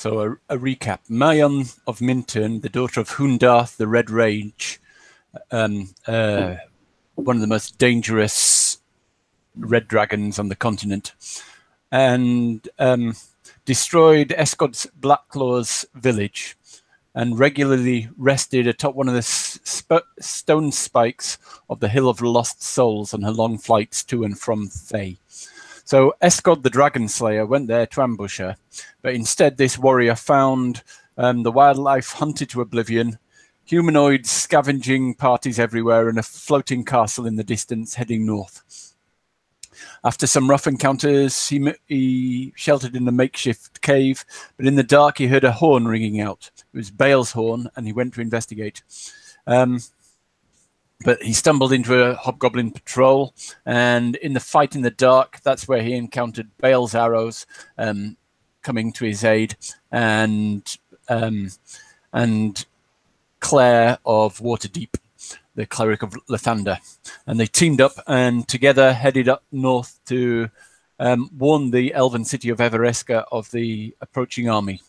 So a recap. Mayon of Mintarn, the daughter of Hoondarth the Red Rage, one of the most dangerous red dragons on the continent, and destroyed Eskod Blacklaw's village and regularly rested atop one of the stone spikes of the Hill of Lost Souls on her long flights to and from Thay. So Eskod the Dragonslayer went there to ambush her, but instead this warrior found the wildlife hunted to oblivion, humanoid scavenging parties everywhere, and a floating castle in the distance heading north. After some rough encounters, he sheltered in a makeshift cave, but in the dark he heard a horn ringing out. It was Bael's horn, and he went to investigate. But he stumbled into a hobgoblin patrol, and in the fight in the dark, that's where he encountered Bael's arrows coming to his aid, and Claire of Waterdeep, the cleric of Lathander. And they teamed up and together headed up north to warn the elven city of Everska of the approaching army.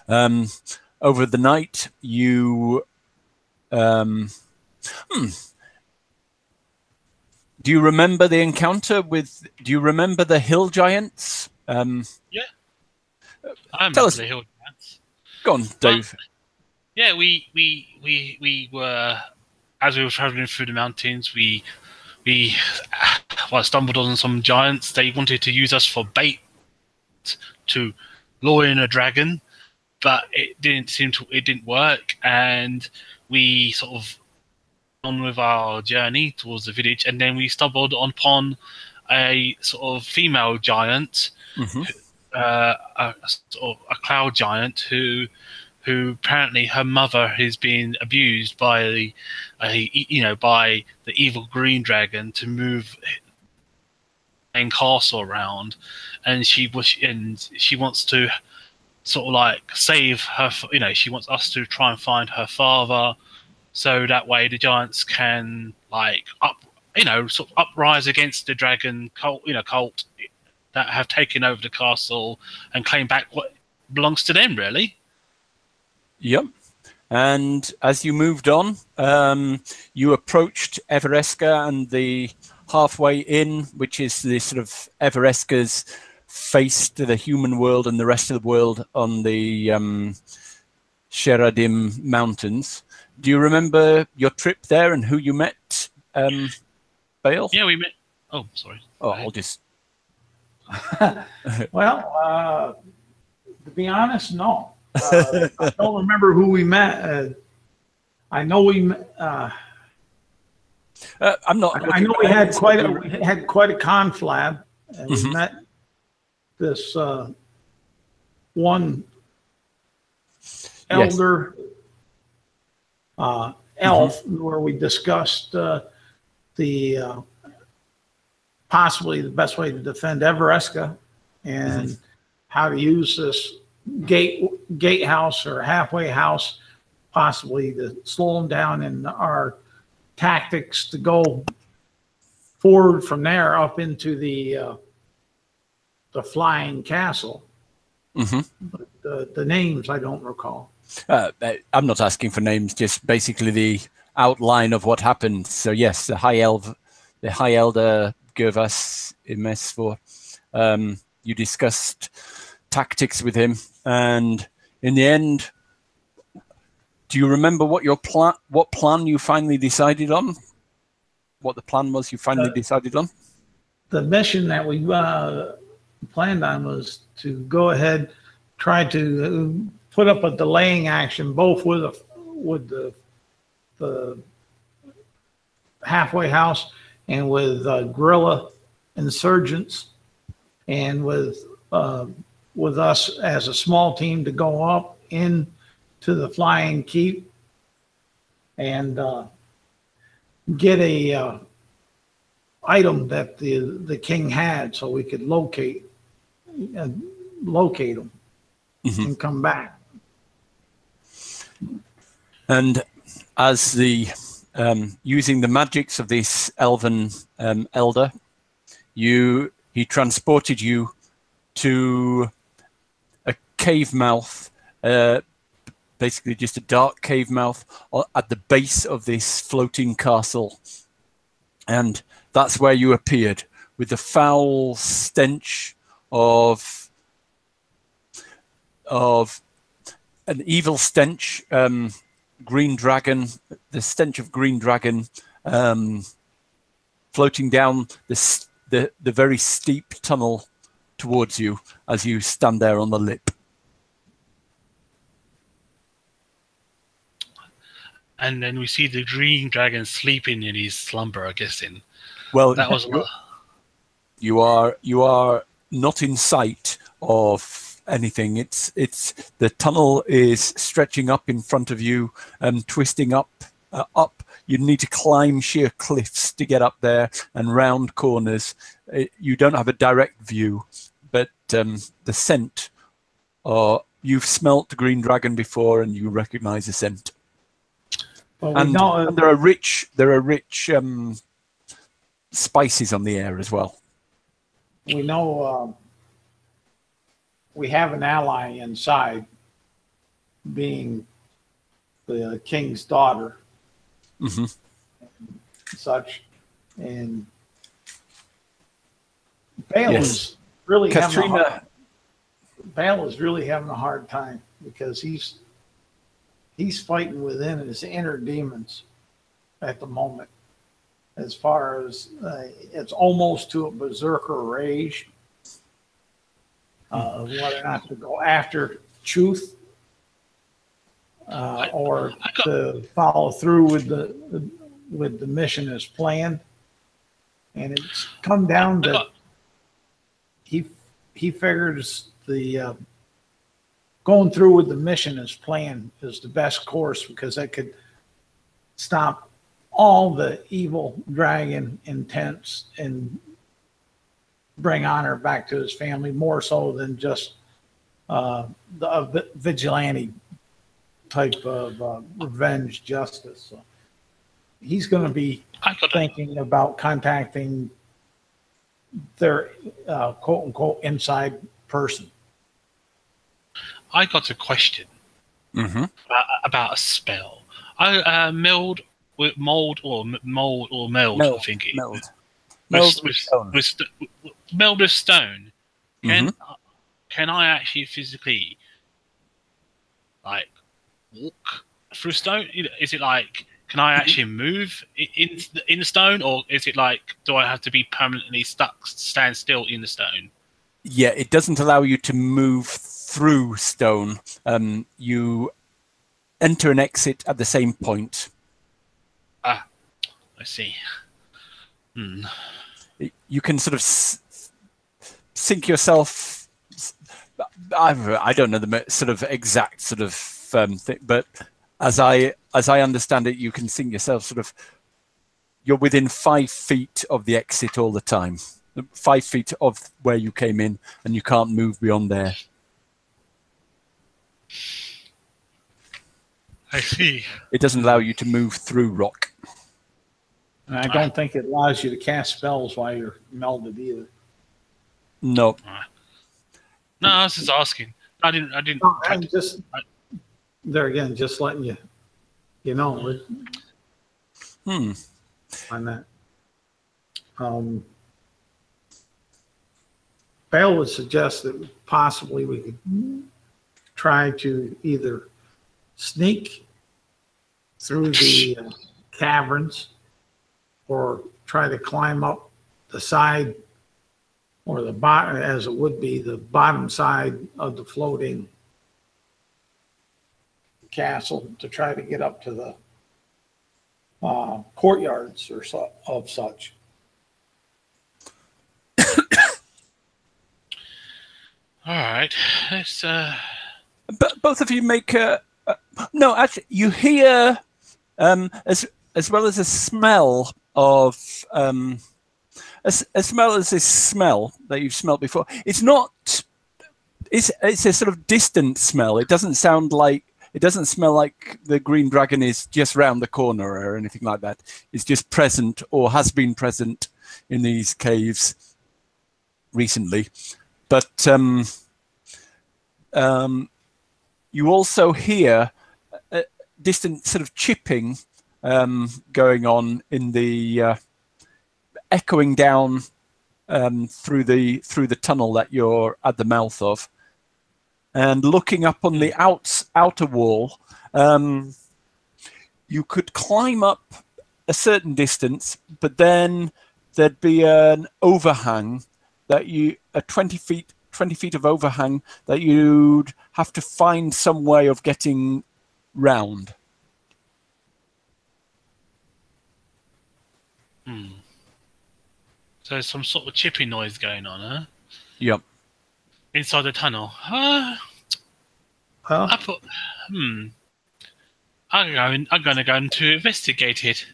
Over the night, you... Do you remember the encounter with... Do you remember the hill giants? Yeah. I remember the hill giants. Go on, Dave. Yeah, we were... As we were traveling through the mountains, we stumbled on some giants. They wanted to use us for bait to lure in a dragon, but it didn't work, and we sort of on with our journey towards the village, and then we stumbled upon a sort of female giant, a cloud giant who apparently her mother is being abused by the evil green dragon to move the castle around, and she wants to sort of like save her. She wants us to try and find her father, so that way the giants can uprise against the dragon cult that have taken over the castle and claim back what belongs to them, really. Yep. And as you moved on, you approached Everska and the halfway inn, which is the sort of Everska's face to the human world and the rest of the world on the Sheradim Mountains. Do you remember your trip there and who you met, Bael? Yeah, we met... Oh, sorry. Oh, I'll just... Well, to be honest, no. I don't remember who we met. I know we. I'm not. I know we had quite a conflab, and we met this one elder elf, where we discussed the possibly the best way to defend Everska and how to use this gatehouse or halfway house, possibly to slow them down in our tactics to go forward from there up into the flying castle. But the names I don't recall. I'm not asking for names, just basically the outline of what happened. So yes, the High Elder gave us a mess for. You discussed tactics with him, and in the end, do you remember what plan you finally decided on? What the plan was you finally decided on? The mission that we planned on was to go ahead, try to put up a delaying action, both with the halfway house and with guerrilla insurgents, and with us as a small team to go up into the flying keep and get a item that the king had, so we could locate them and come back. And as the using the magics of this elven elder, he transported you to a cave mouth, basically just a dark cave mouth at the base of this floating castle. And that's where you appeared, with the foul stench of an evil stench, green dragon, the stench of green dragon, floating down the very steep tunnel towards you as you stand there on the lip. And then we see the green dragon sleeping in his slumber, I guess. Well, that was you are not in sight of anything. It's the tunnel is stretching up in front of you and twisting up. You need to climb sheer cliffs to get up there and round corners. You don't have a direct view, but the scent. You've smelt the green dragon before, and you recognise the scent. Well, And there are rich spices on the air as well. we know we have an ally inside, being the king's daughter, Mm-hmm. such, and Bael Yes. is really Katrina. Bael is really having a hard time because he's fighting within his inner demons at the moment. As far as it's almost to a berserker rage, whether or not to go after truth or to follow through with the mission as planned. And it's come down to he figures the going through with the mission as planned is the best course, because that could stop all the evil dragon intents and bring honor back to his family, more so than just the vigilante type of revenge justice. So he's going to be thinking about contacting their quote unquote inside person. I got a question about a spell. Mold, I think it Meld. Meld with stone. Can I actually physically like walk through stone? Is it like, can I actually move in the stone, or is it like, do I have to be permanently stand still in the stone? Yeah, it doesn't allow you to move through stone. You enter and exit at the same point. I see. You can sort of sink yourself. I don't know the sort of exact sort of thing, but as I understand it, you can sink yourself sort of. You're within 5 feet of the exit all the time. 5 feet of where you came in, and you can't move beyond there. I see. It doesn't allow you to move through rock. And I don't think it allows you to cast spells while you're melded either. No. No, I was just asking. I didn't. I'm just there again, just letting you know. On that. Bael would suggest that possibly we could try to either sneak through the caverns, or try to climb up the side, or the bottom, as it would be the bottom side of the floating castle, to try to get up to the courtyards or of such. All right, let's. But both of you make no. Actually, you hear as well as a smell of as well as this smell that you've smelled before. It's not. It's a sort of distant smell. It doesn't sound like. It doesn't smell like the green dragon is just round the corner or anything like that. It's just present, or has been present, in these caves recently. But you also hear a distant sort of chipping going on in the echoing down through the tunnel that you're at the mouth of, and looking up on the outer wall. You could climb up a certain distance, but then there'd be an overhang that a 20 feet of overhang that you'd have to find some way of getting round. So there's some sort of chipping noise going on, huh? Yep. Inside the tunnel. I thought, I'm going to go to investigate it.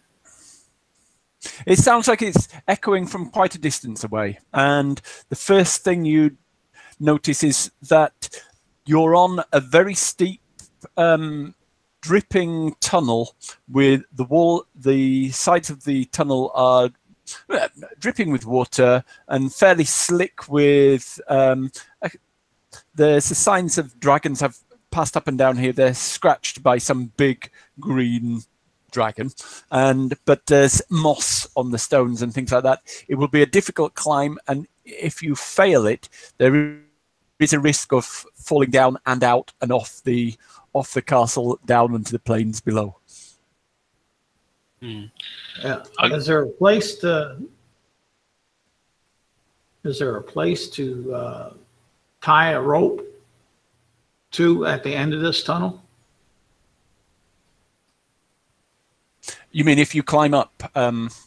It sounds like it's echoing from quite a distance away. And the first thing you notice is that you're on a very steep, dripping tunnel with the sides of the tunnel are dripping with water and fairly slick with, there's the signs of dragons have passed up and down here. They're scratched by some big green dragon, but there's moss on the stones and things like that. It will be a difficult climb, and if you fail it, there is a risk of falling down and out and off the castle down into the plains below. Yeah. Is there a place to tie a rope to at the end of this tunnel? You mean if you climb up?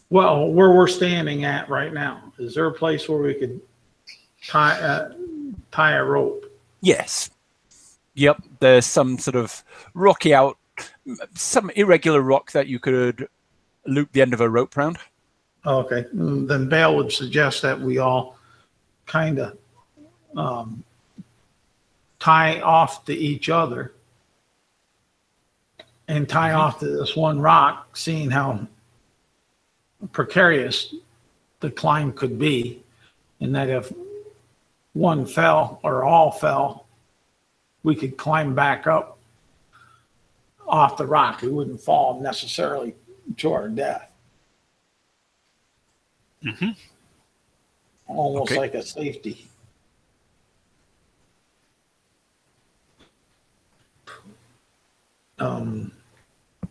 Well, where we're standing at right now, is there a place where we could tie a rope? Yes. Yep. There's some sort of rocky some irregular rock that you could loop the end of a rope round. Okay. Then Bael would suggest that we all kind of tie off to each other and tie off to this one rock, seeing how precarious the climb could be, and that if one fell or all fell, we could climb back up off the rock. We wouldn't fall necessarily to our death. Almost like a safety.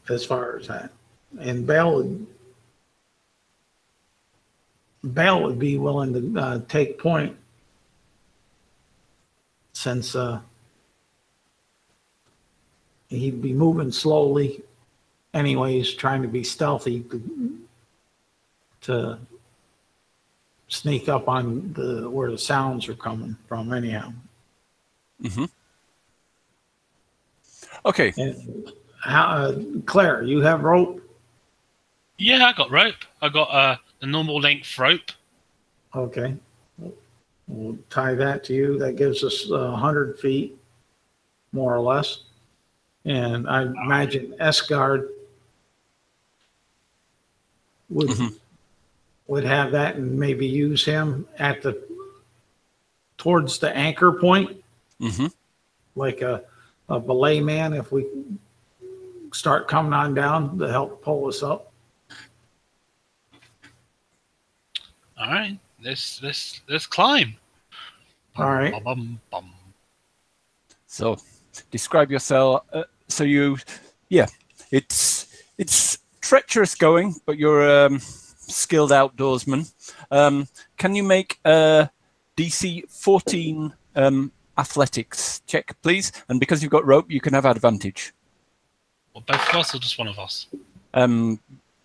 As far as that, and Bael would be willing to take point, since he'd be moving slowly anyways, trying to be stealthy to sneak up on where the sounds are coming from anyhow. Okay. And Claire, you have rope? Yeah, I got rope. I got the normal length rope. Okay. We'll tie that to you. That gives us 100 feet, more or less. And I imagine Eskod would have that, and maybe use him towards the anchor point, like a belay man, if we start coming on down to help pull us up. All right, let's climb. All right. So, describe yourself. It's treacherous going, but you're a skilled outdoorsman. Can you make a DC 14 athletics check, please? And because you've got rope, you can have advantage. Well, both of us or just one of us?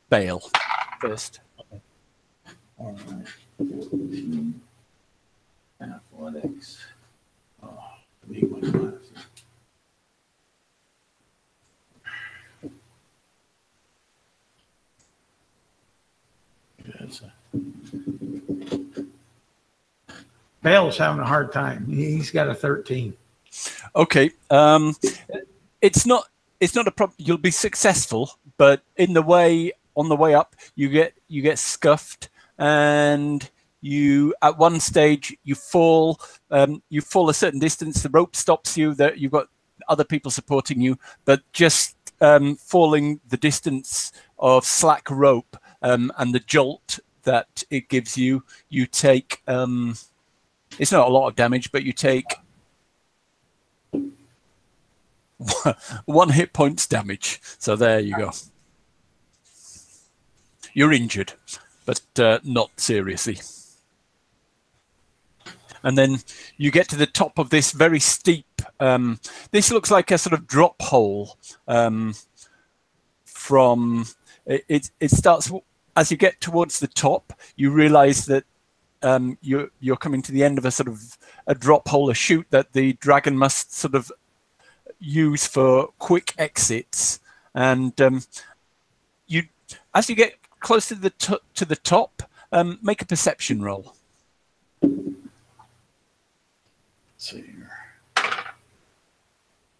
Bael first. Okay. All right. 14 athletics. Oh, I need my glasses. Bael's having a hard time. He's got a 13. Okay. It's not a problem. You'll be successful, but on the way up, you get scuffed, and you at one stage you fall a certain distance. The rope stops you. That you've got other people supporting you, but just falling the distance of slack rope and the jolt that it gives you, you take. It's not a lot of damage, but you take 1 hit points damage. So there you go. You're injured, but not seriously. And then you get to the top of this very steep. This looks like a sort of drop hole. From it starts as you get towards the top. You realise that you're coming to the end of a sort of a drop hole, a chute that the dragon must sort of use for quick exits. And as you get close to the top, make a perception roll. Let's see here.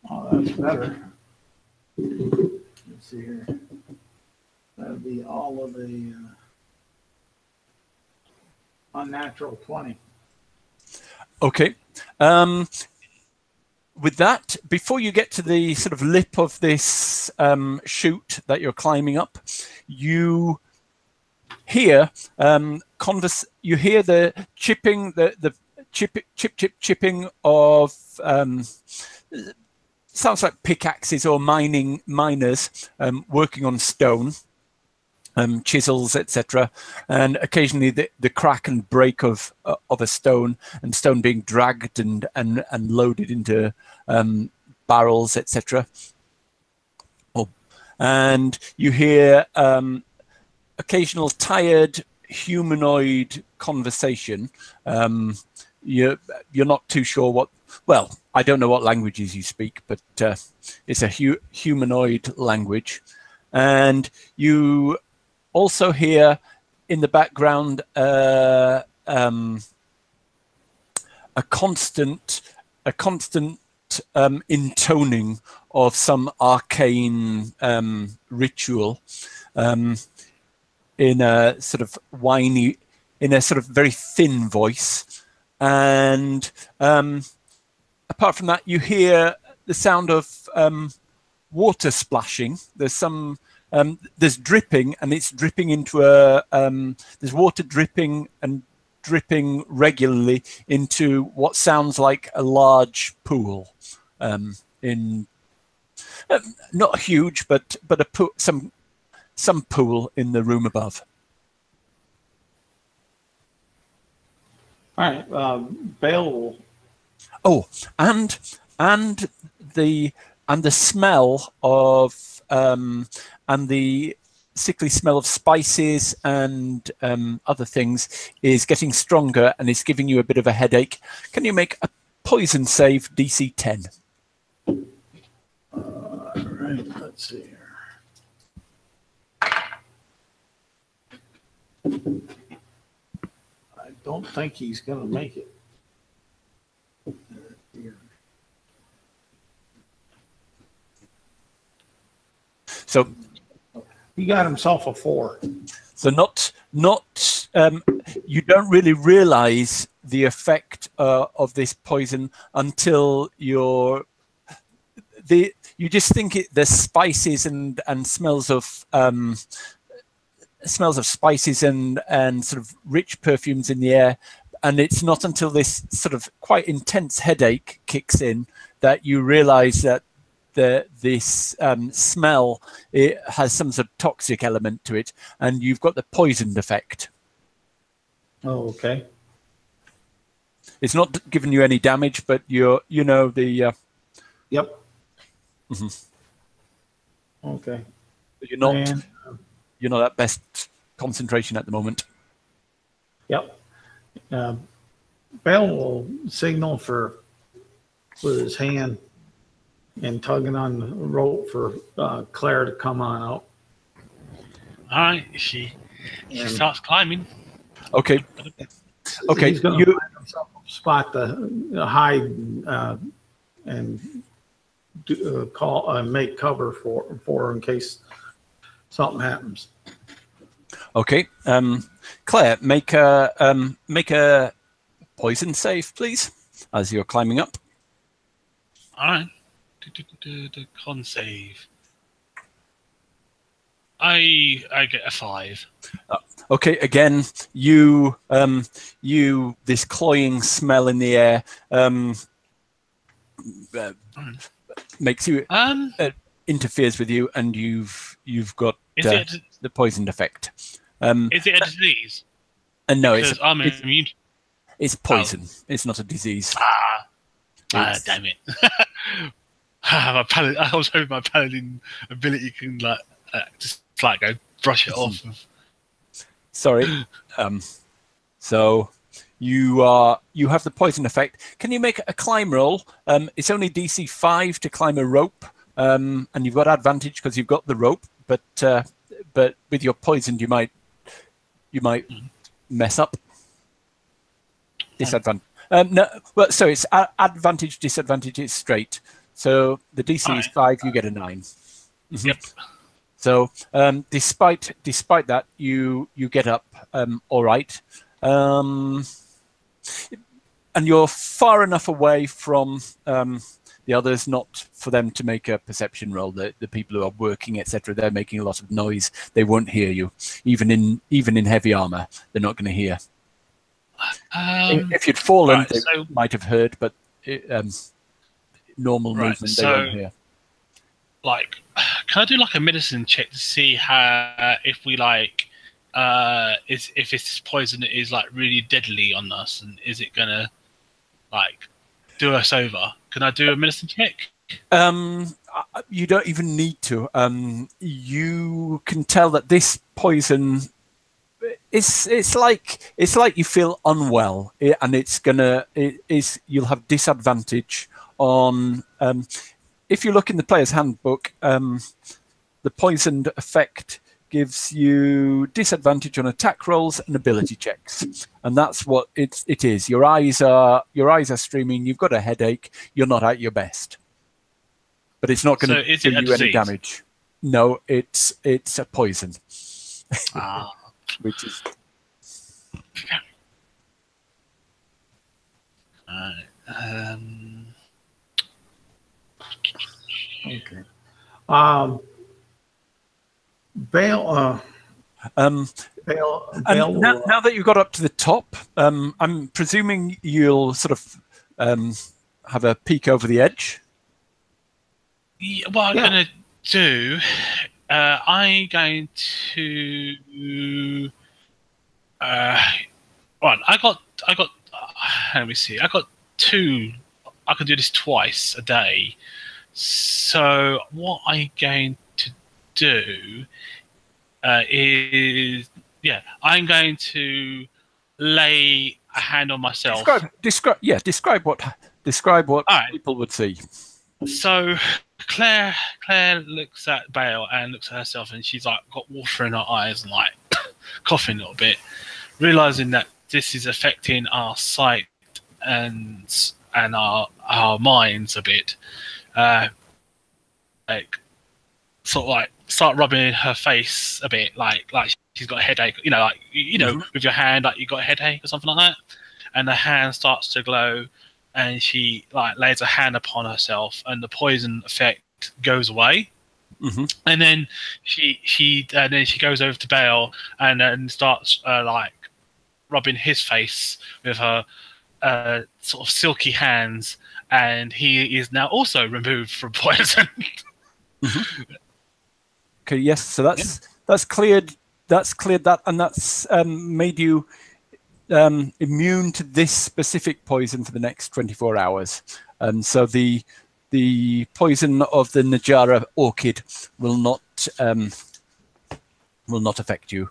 Oh, that's better. Let's see here. That'd be all of the unnatural 20. Okay. With that, before you get to the sort of lip of this chute that you're climbing up, you hear you hear the chipping, the chipping of sounds like pickaxes or miners working on stone, chisels, etc., and occasionally the crack and break of a stone, and stone being dragged and loaded into barrels, etc. And you hear occasional tired humanoid conversation. You're not too sure what. Well, I don't know what languages you speak, but it's a humanoid language, and you also hear in the background a constant intoning of some arcane ritual in a sort of whiny, in a sort of very thin voice. And apart from that, you hear the sound of water splashing. There's some there's dripping, and it's dripping into a there's water dripping regularly into what sounds like a large pool, in not huge, but some pool in the room above. All right, Bael will. Oh, and the smell of and the sickly smell of spices and other things is getting stronger, and it's giving you a bit of a headache. Can you make a poison save, DC 10? All right, let's see here. I don't think he's going to make it. So he got himself a 4. So not you don't really realize the effect of this poison until you just think there's spices and smells of spices and sort of rich perfumes in the air, and it's not until this sort of quite intense headache kicks in that you realize that this smell, it has some sort of toxic element to it, and you've got the poisoned effect. Oh, okay. It's not giving you any damage, but you know the. Yep. Mm-hmm. Okay. But you're not at best concentration at the moment. Yep. Bael will signal with his hand and tugging on the rope for Claire to come on out. All right, she starts climbing. Okay. Okay. He's going to find himself a spot to hide and make cover for in case something happens. Okay. Claire, make a poison save, please, as you're climbing up. All right. Con save. I get a 5. Okay, again, you this cloying smell in the air makes you interferes with you, and you've got the poisoned effect. Is it a disease? No, because I'm immune. It's poison. Oh. It's not a disease. Damn it! My paladin, I was hoping my paladin ability can just go brush it off. Sorry. So you have the poison effect. Can you make a climb roll? It's only DC 5 to climb a rope, and you've got advantage because you've got the rope. But with your poisoned, you might mess up. Disadvantage. No, well, so it's advantage, disadvantage is straight. So the DC is 5, you get a 9. Mm-hmm. Yep. So despite that, you get up all right, and you're far enough away from the others not for them to make a perception roll. The people who are working, etc., they're making a lot of noise. They won't hear you, even in heavy armor. They're not going to hear. If you'd fallen, they might have heard, but normal movement, they won't hear. Can I do a medicine check to see how if this poison is really deadly on us, and is it gonna do us over? Can I do a medicine check? You don't even need to. You can tell that this poison. It's like you feel unwell, and you'll have disadvantage on. If you look in the player's handbook, the poisoned effect gives you disadvantage on attack rolls and ability checks, and that's what it is. Your eyes are streaming. You've got a headache. You're not at your best, but it's not going to do you any damage. No, it's a poison. Which is okay. Bael. Now that you've got up to the top, I'm presuming you'll sort of have a peek over the edge. Yeah, what I'm going to do, I'm going to. Right, I got. Let me see. I got 2. I can do this twice a day. So what I'm going to do is, I'm going to lay a hand on myself. Describe what people would see. So Claire looks at Bael and looks at herself, and she's got water in her eyes and coughing a little bit, realizing that this is affecting our sight and our minds a bit. Start rubbing her face a bit, like she's got a headache. With your hand, you got a headache or something like that. And the hand starts to glow, and she lays a hand upon herself, and the poison effect goes away. Mm-hmm. And then she goes over to Bael and then starts rubbing his face with her sort of silky hands, and he is now also removed from poison. Mm-hmm. Okay, yes. So that's cleared that, and that's made you immune to this specific poison for the next 24 hours. So the poison of the Najara orchid will not affect you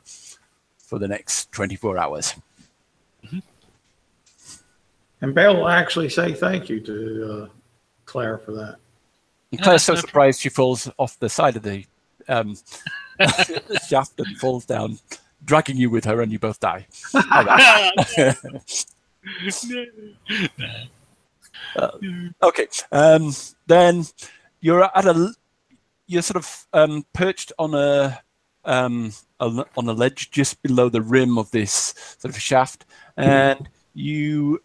for the next 24 hours. Mm-hmm. And Bael will actually say thank you to Claire for that. And Claire's so surprised she falls off the side of the shaft and falls down, dragging you with her, and you both die. Okay. Then you're sort of perched on on a ledge just below the rim of this sort of shaft, and you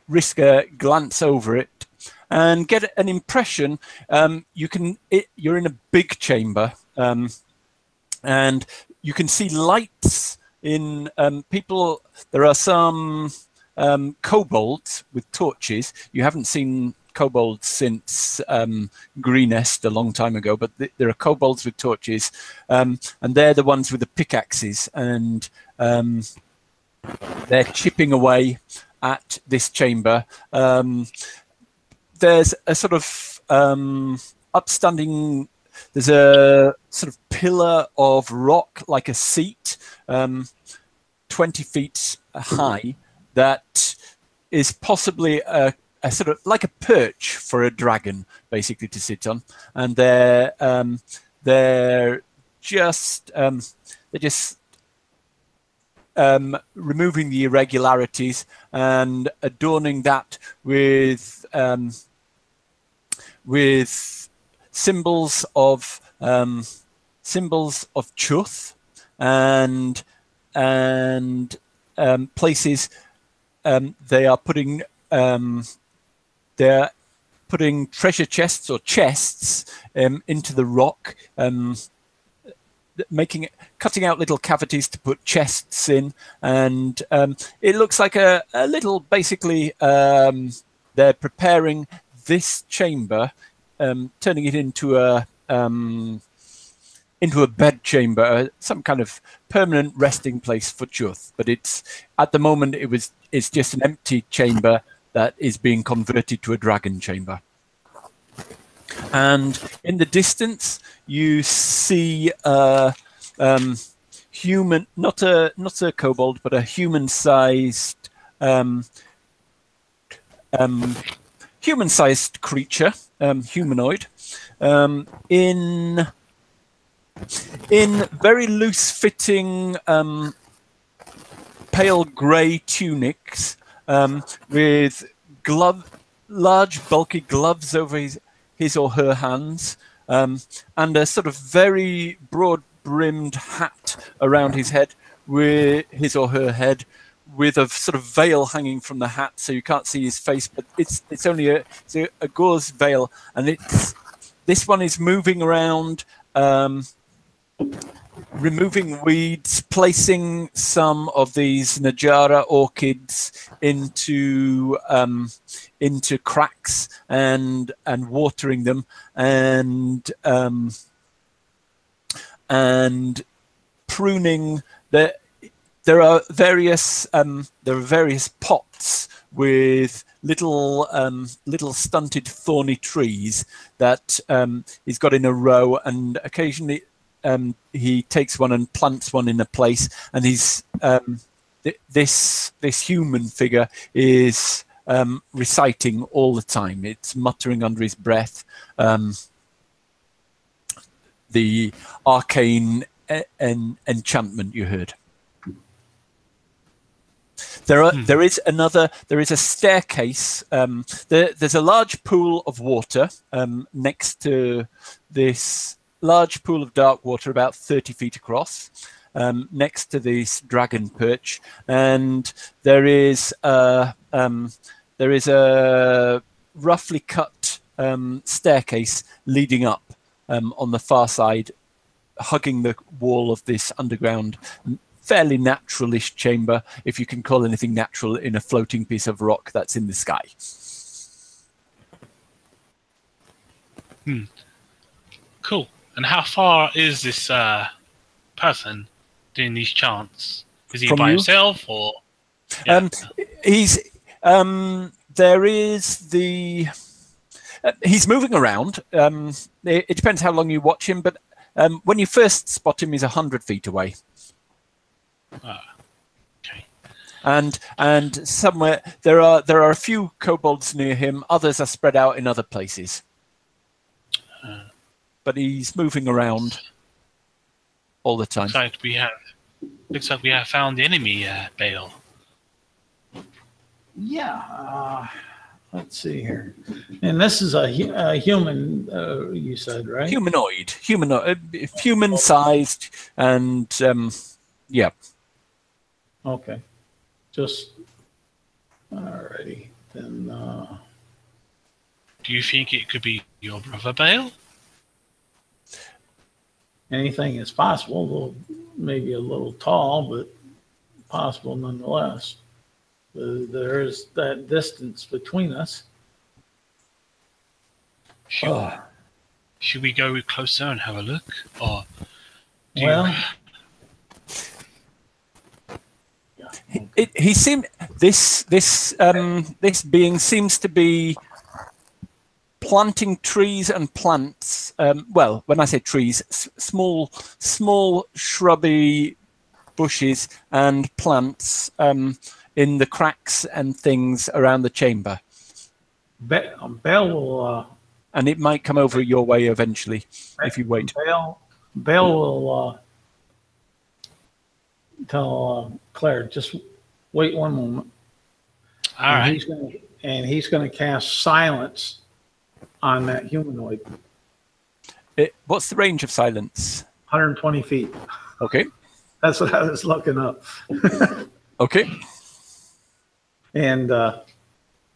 risk a glance over it and get an impression. You're in a big chamber, and you can see lights in people. There are some kobolds with torches. You haven't seen kobolds since Greenest a long time ago, but there are kobolds with torches, and they're the ones with the pickaxes, and they're chipping away at this chamber. There's a sort of upstanding. There's a sort of pillar of rock, like a seat, 20 feet high, that is possibly a sort of like a perch for a dragon, basically, to sit on. And they're just removing the irregularities and adorning that with symbols of chuth and places. They're putting treasure chests or chests into the rock, cutting out little cavities to put chests in, and it looks like a little, basically, they're preparing this chamber, turning it into a bed chamber, some kind of permanent resting place for Chuth. But at the moment it's just an empty chamber that is being converted to a dragon chamber. And in the distance, you see human, not a kobold, but a human-sized creature, humanoid, in very loose-fitting pale grey tunics, with large bulky gloves over his or her hands, and a sort of very broad-brimmed hat around his head, with his or her head, with a sort of veil hanging from the hat, so you can't see his face, but it's only a gauze veil, and this one is moving around, removing weeds, placing some of these Najara orchids into cracks and watering them, and pruning. There are various pots with little stunted thorny trees that he's got in a row, and occasionally he takes one and plants one in a place, and he's this human figure is reciting all the time. It's muttering under his breath the arcane enchantment you heard. There is a staircase. There's a large pool of water next to this large pool of dark water, about 30 feet across, next to this dragon perch, and there is a roughly cut staircase leading up on the far side, hugging the wall of this underground, fairly naturalish chamber, if you can call anything natural in a floating piece of rock that's in the sky. Cool. And how far is this person doing these chants? Is he by himself, or? Yeah. He's moving around. It depends how long you watch him, but when you first spot him, he's 100 feet away. Okay. And somewhere there are a few kobolds near him. Others are spread out in other places. But he's moving around all the time. Looks like we have found the enemy, Bael. Yeah. let's see here. And this is a human, you said, right? Humanoid, human-sized, and yeah. Okay. Just, alrighty. Then, Do you think it could be your brother, Bael? anything is possible. Maybe a little tall, but possible nonetheless. There's that distance between us. Should we go closer and have a look, or He seemed this being seems to be planting trees and plants. Well, when I say trees, small shrubby bushes and plants in the cracks and things around the chamber. Bael will, and it might come over your way eventually if you wait. Bael will tell Claire, just wait one moment. all right? He's going to cast silence on that humanoid. What's the range of silence? 120 feet. Okay. That's what I was looking up. Okay. And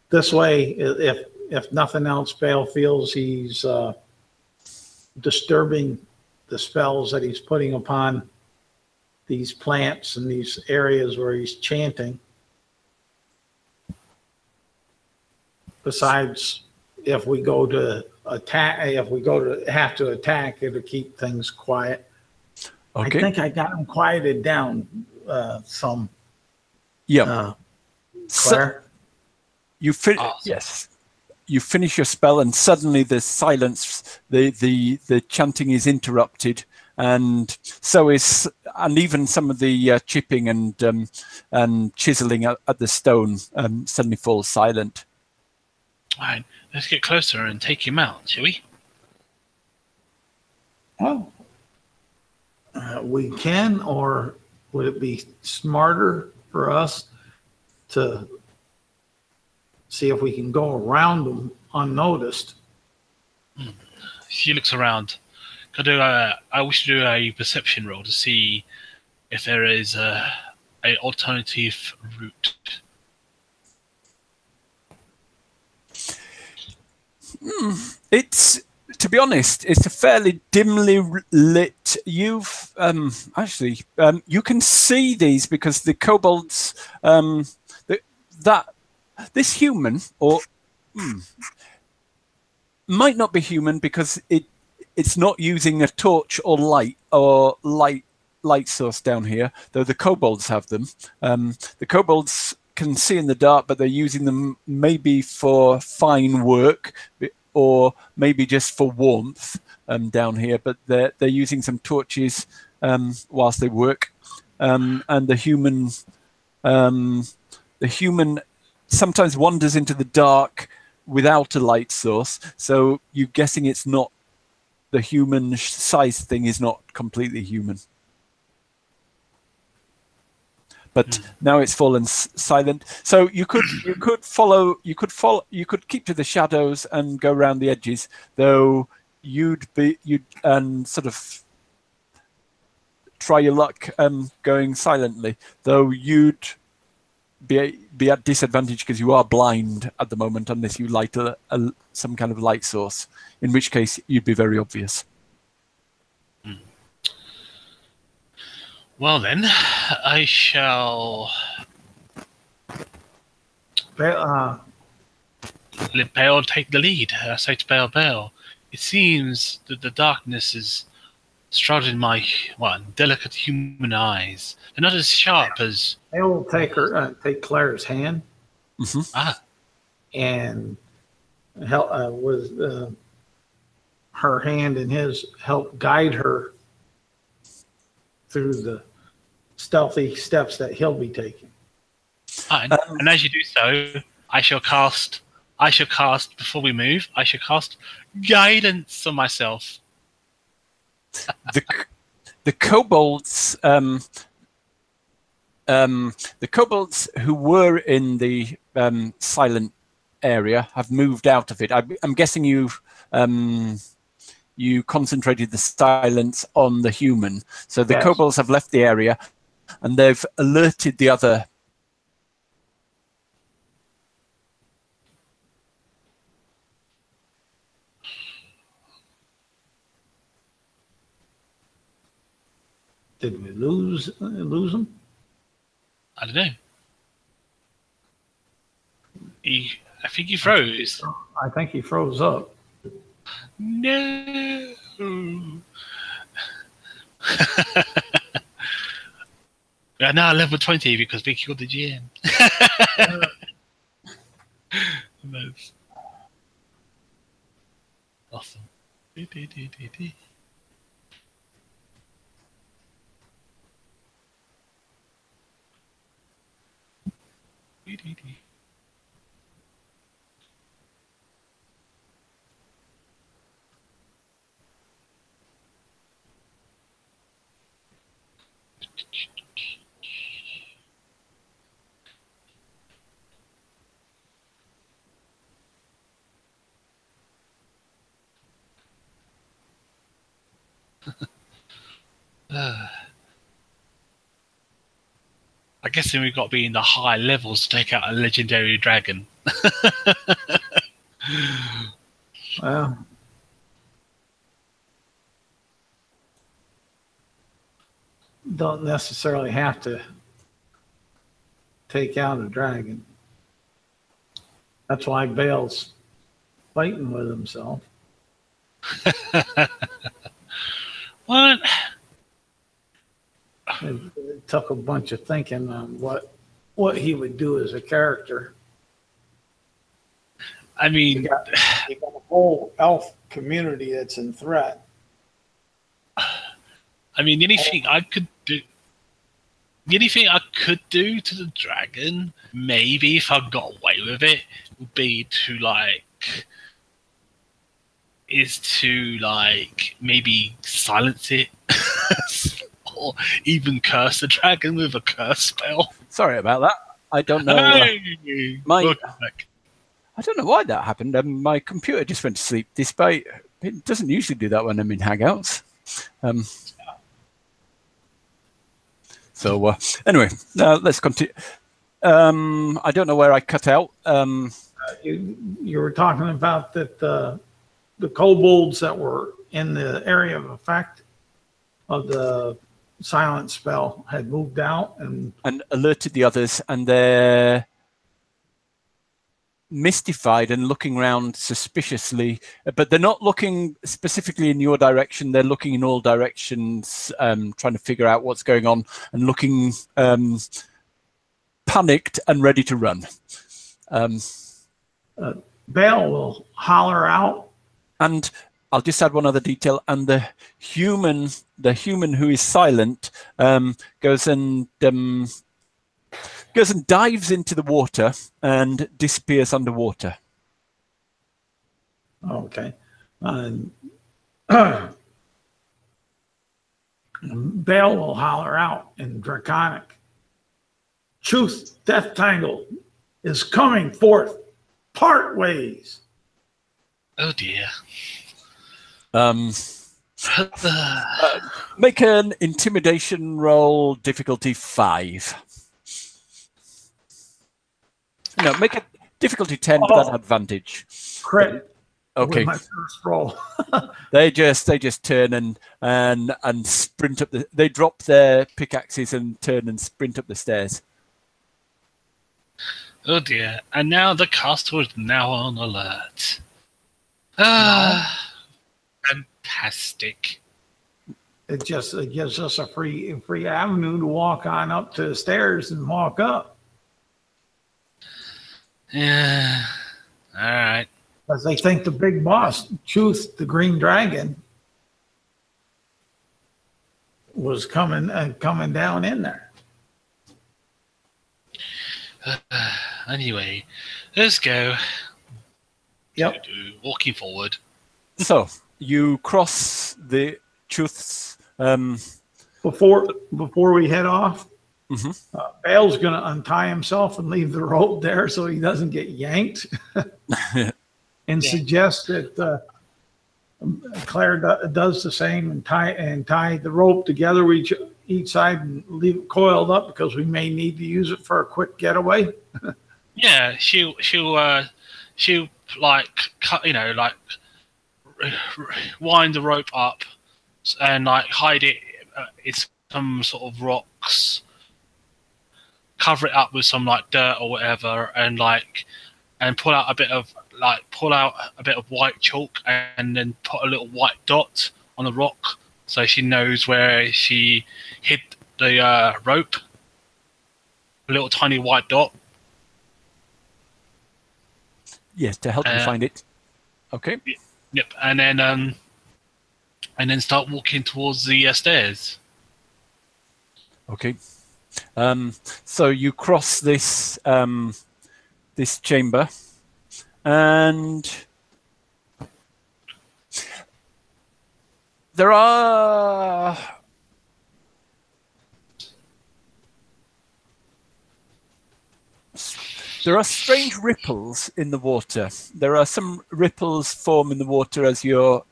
this way, if nothing else, Bael feels he's disturbing the spells that he's putting upon these plants and these areas where he's chanting. Besides, if we go to attack, have to attack, it'll keep things quiet. Okay. I think I got him quieted down some. Yeah. Claire? Yes. You finish your spell, and suddenly the silence, the chanting is interrupted, and even some of the chipping and chiseling at the stone suddenly falls silent. All right, let's get closer and take him out, shall we? Oh. We can, or would it be smarter for us to see if we can go around them unnoticed? She looks around. I wish to do a perception roll to see if there is an alternative route. It's, to be honest, it's a fairly dimly lit. You've you can see these because the kobolds, this human might not be human because it's not using a torch or light source down here, though the kobolds have them. The kobolds can see in the dark, but they're using them maybe for fine work or maybe just for warmth down here. But they're using some torches whilst they work, and the human sometimes wanders into the dark without a light source. So you're guessing it's not the human size thing is not completely human. But now it's fallen silent. So you could keep to the shadows and go around the edges, though you'd sort of try your luck going silently, though you'd be at disadvantage because you are blind at the moment unless you light some kind of light source, in which case you'd be very obvious. Well then, I shall let Bael take the lead. I say to Bael, it seems that the darkness is shrouding my delicate human eyes. They're not as sharp as. I will take Claire's hand, and help with her hand and his help guide her through the stealthy steps that he'll be taking. And as you do so, I shall cast before we move. I shall cast guidance on myself. The kobolds, the kobolds who were in the silent area have moved out of it. I'm guessing you concentrated the silence on the human. So the kobolds have left the area, and they've alerted the other. Did we lose him? I don't know. I think he froze. I think he froze up. No. We are now level 20 because we killed the GM. Nice. Awesome. I guess then we've got to be in the high levels to take out a legendary dragon. Well, don't necessarily have to take out a dragon. That's why Bael's fighting with himself. What? It took a bunch of thinking on what he would do as a character. I mean, you got a whole elf community that's in threat. I mean, anything I could do to the dragon, maybe if I got away with it, would be to maybe silence it. Or even curse the dragon with a curse spell. Sorry about that. I don't know. I don't know why that happened. My computer just went to sleep, despite it doesn't usually do that when I'm in Hangouts. Anyway, let's continue. I don't know where I cut out. You were talking about that the kobolds that were in the area of effect of the silent spell had moved out and alerted the others, and they're mystified and looking around suspiciously, but they're not looking specifically in your direction. They're looking in all directions, trying to figure out what's going on, and looking panicked and ready to run. Bael will holler out, and I'll just add one other detail. And the human who is silent goes and dives into the water and disappears underwater. Okay. Bael will holler out in Draconic. Truth, Death Tangle is coming forth. Part ways. Oh dear. Make an intimidation roll, difficulty 5. No, make it difficulty 10, but that's advantage. Crit. Okay. My first roll. They just turn and sprint up they drop their pickaxes and turn and sprint up the stairs. Oh dear. And now the castle is now on alert. Fantastic. It gives us a free avenue to walk on up to the stairs and walk up. Yeah. All right. Because they think the big boss, Truth, the Green Dragon, was coming down in there. Anyway, let's go. Yep. Walking forward. So you cross the Truth's before we head off. Bael's going to untie himself and leave the rope there so he doesn't get yanked, and suggest that Claire does the same and tie the rope together with each side and leave it coiled up because we may need to use it for a quick getaway. Yeah, she'll like cut, like wind the rope up and like hide it in some sort of rocks, cover it up with some like dirt or whatever, and pull out a bit of white chalk and then put a little white dot on the rock so she knows where she hid the rope. A little tiny white dot. Yes, to help you find it. Okay. Yep, and then start walking towards the stairs. Okay. So you cross this this chamber, and there are strange ripples in the water. There are some ripples form in the water as you're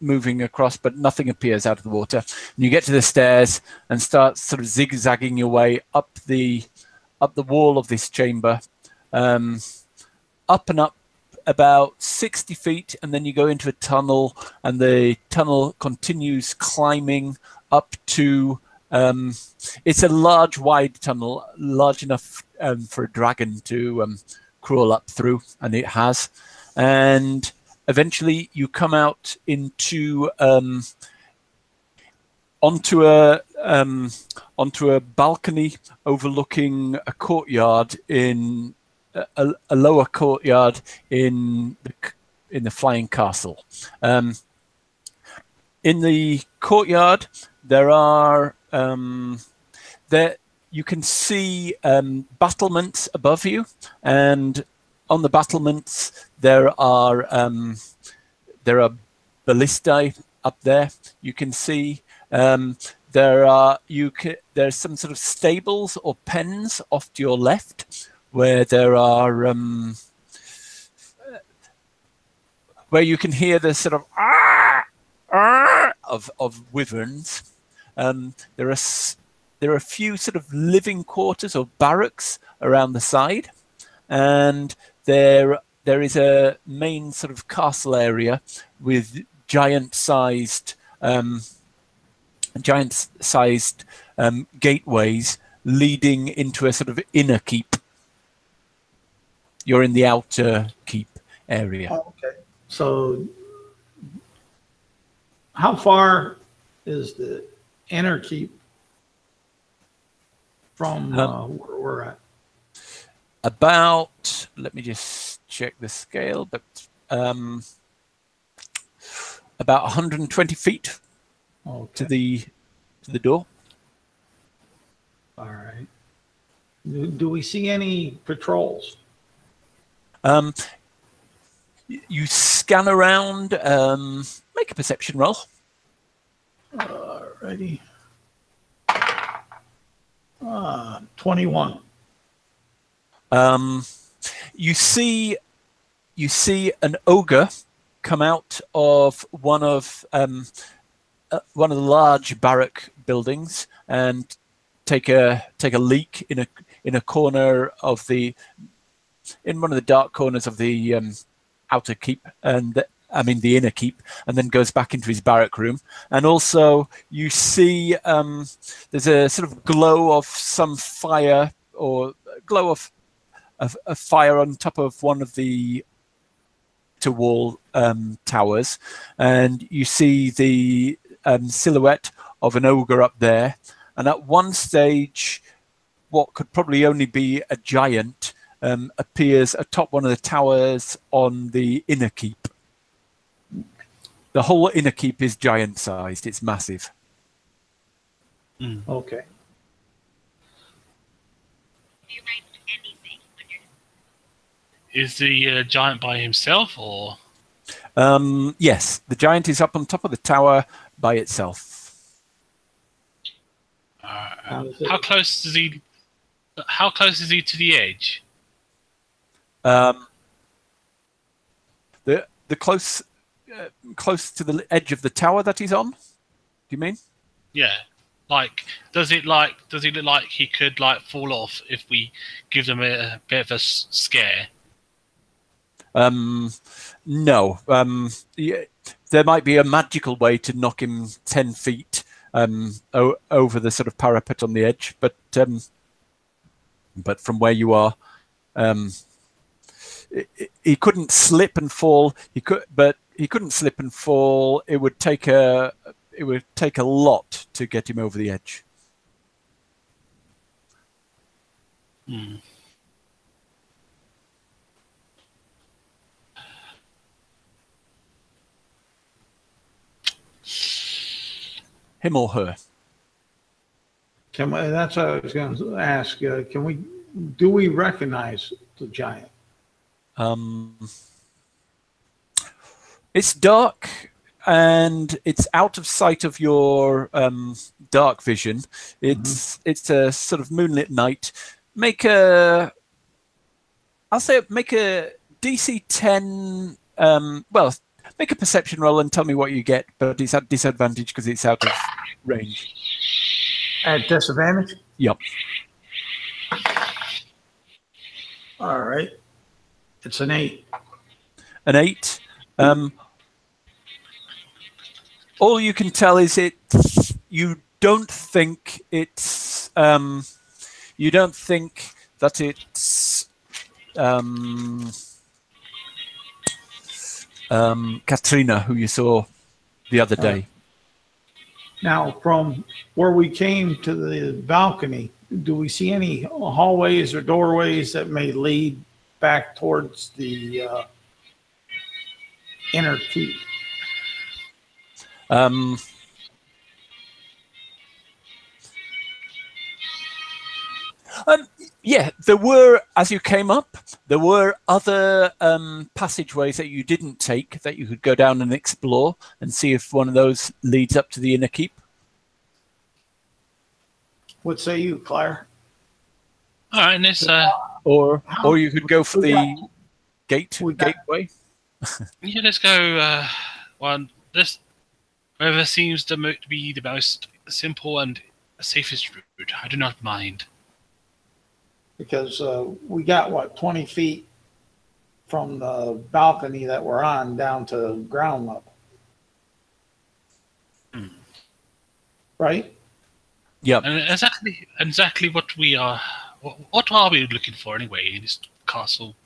moving across, but nothing appears out of the water. And you get to the stairs and start sort of zigzagging your way up the wall of this chamber, up and up about 60 feet, and then you go into a tunnel, and the tunnel continues climbing up to it's a large, wide tunnel, large enough for a dragon to crawl up through, and it has. And eventually you come out into onto a balcony overlooking a courtyard in a lower courtyard in the flying castle. In the courtyard there are there you can see battlements above you, and on the battlements there are ballistae up there. You can see there's some sort of stables or pens off to your left, where there are where you can hear the sort of of wyverns. There are a few sort of living quarters or barracks around the side, and there is a main sort of castle area with giant-sized gateways leading into a sort of inner keep. You're in the outer keep area. Oh, okay. So how far is the inner keep from where we're at? About, let me just check the scale, but about 120 feet to the door. All right. Do we see any patrols? You scan around. Make a perception roll. Ready. 21. You see an ogre come out of one of the large barrack buildings and take a leak in a corner of in one of the dark corners of the outer keep, and the inner keep, and then goes back into his barrack room. And also you see there's a sort of glow of some fire, or glow of a fire on top of one of the wall towers, and you see the silhouette of an ogre up there. And at one stage, what could probably only be a giant appears atop one of the towers on the inner keep. The whole inner keep is giant-sized. It's massive. Okay. Is the giant by himself, or? Yes, the giant is up on top of the tower by itself. How close is he? How close is he to the edge? The close to the edge of the tower that he's on. Do you mean? Yeah. Like, does it look like he could like fall off if we give them a bit of a scare? No. Yeah, there might be a magical way to knock him 10 feet over the sort of parapet on the edge, but from where you are, he couldn't slip and fall. He couldn't slip and fall. It would take a lot to get him over the edge. Hmm. Him or her. That's what I was going to ask. Do we recognize the giant? It's dark and it's out of sight of your dark vision. It's a sort of moonlit night. Make a DC 10. Make a perception roll and tell me what you get, but it's at disadvantage because it's out of range. At disadvantage? Yep. All right. It's an 8. An 8. All you can tell is you don't think that it's Katrina, who you saw the other day. Now, from where we came to the balcony, do we see any hallways or doorways that may lead back towards the inner keep? Yeah, there were, as you came up, there were other passageways that you didn't take that you could go down and explore and see if one of those leads up to the inner keep. What say you, Claire? All right, and this, or you could go for the gateway. Yeah, let's go. Whoever seems to be the most simple and safest route. I do not mind. Because we got, 20 feet from the balcony that we're on down to ground level. Right? Yeah. And exactly what we are. What are we looking for anyway in this castle?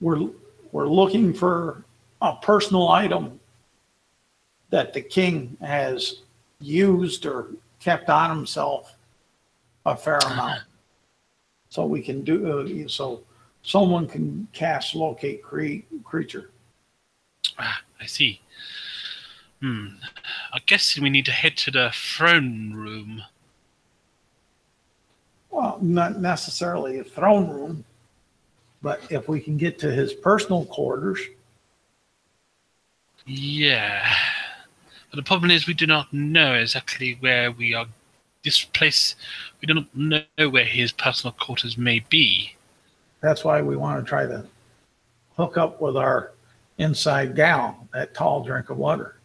We're looking for a personal item that the king has used or kept on himself a fair amount. So we can do so someone can cast locate creature. I see. I guess we need to head to the throne room. Well, not necessarily a throne room, but if we can get to his personal quarters. Yeah. But the problem is we do not know exactly where we are. This place, we do not know where his personal quarters may be. That's why we want to try to hook up with our inside gal, that tall drink of water.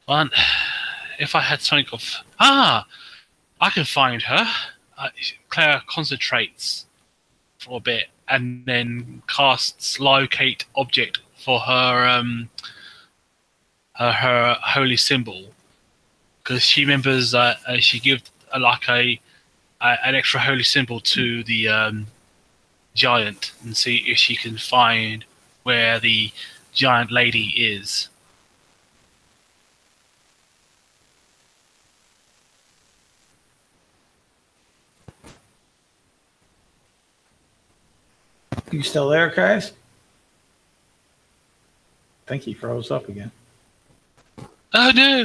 Well, if I had something of... I can find her. Claire concentrates for a bit and then casts locate object for her her holy symbol, because she remembers that she gave an extra holy symbol to the giant and see if she can find where the giant lady is. You still there, guys? I think he froze up again. Oh no!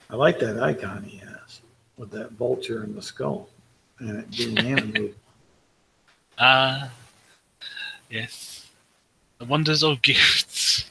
I like that icon he has with that vulture in the skull and it being animated. Yes. The wonders of gifts.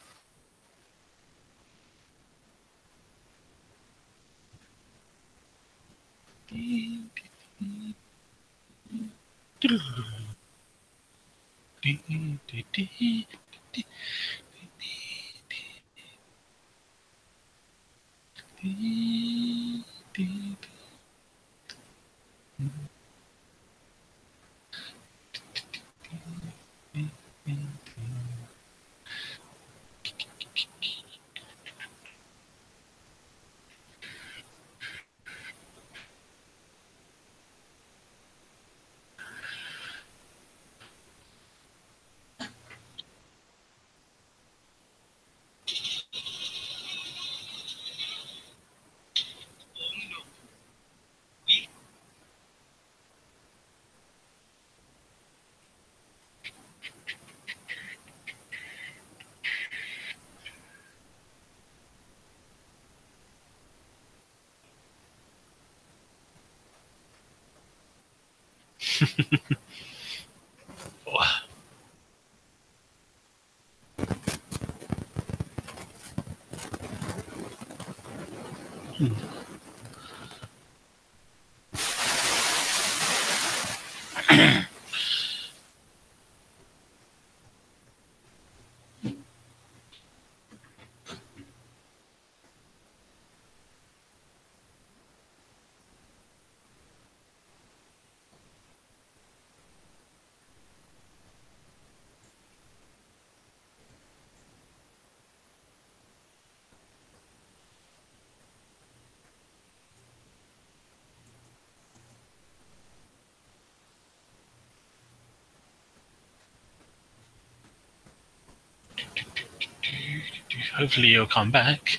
Hopefully you'll come back.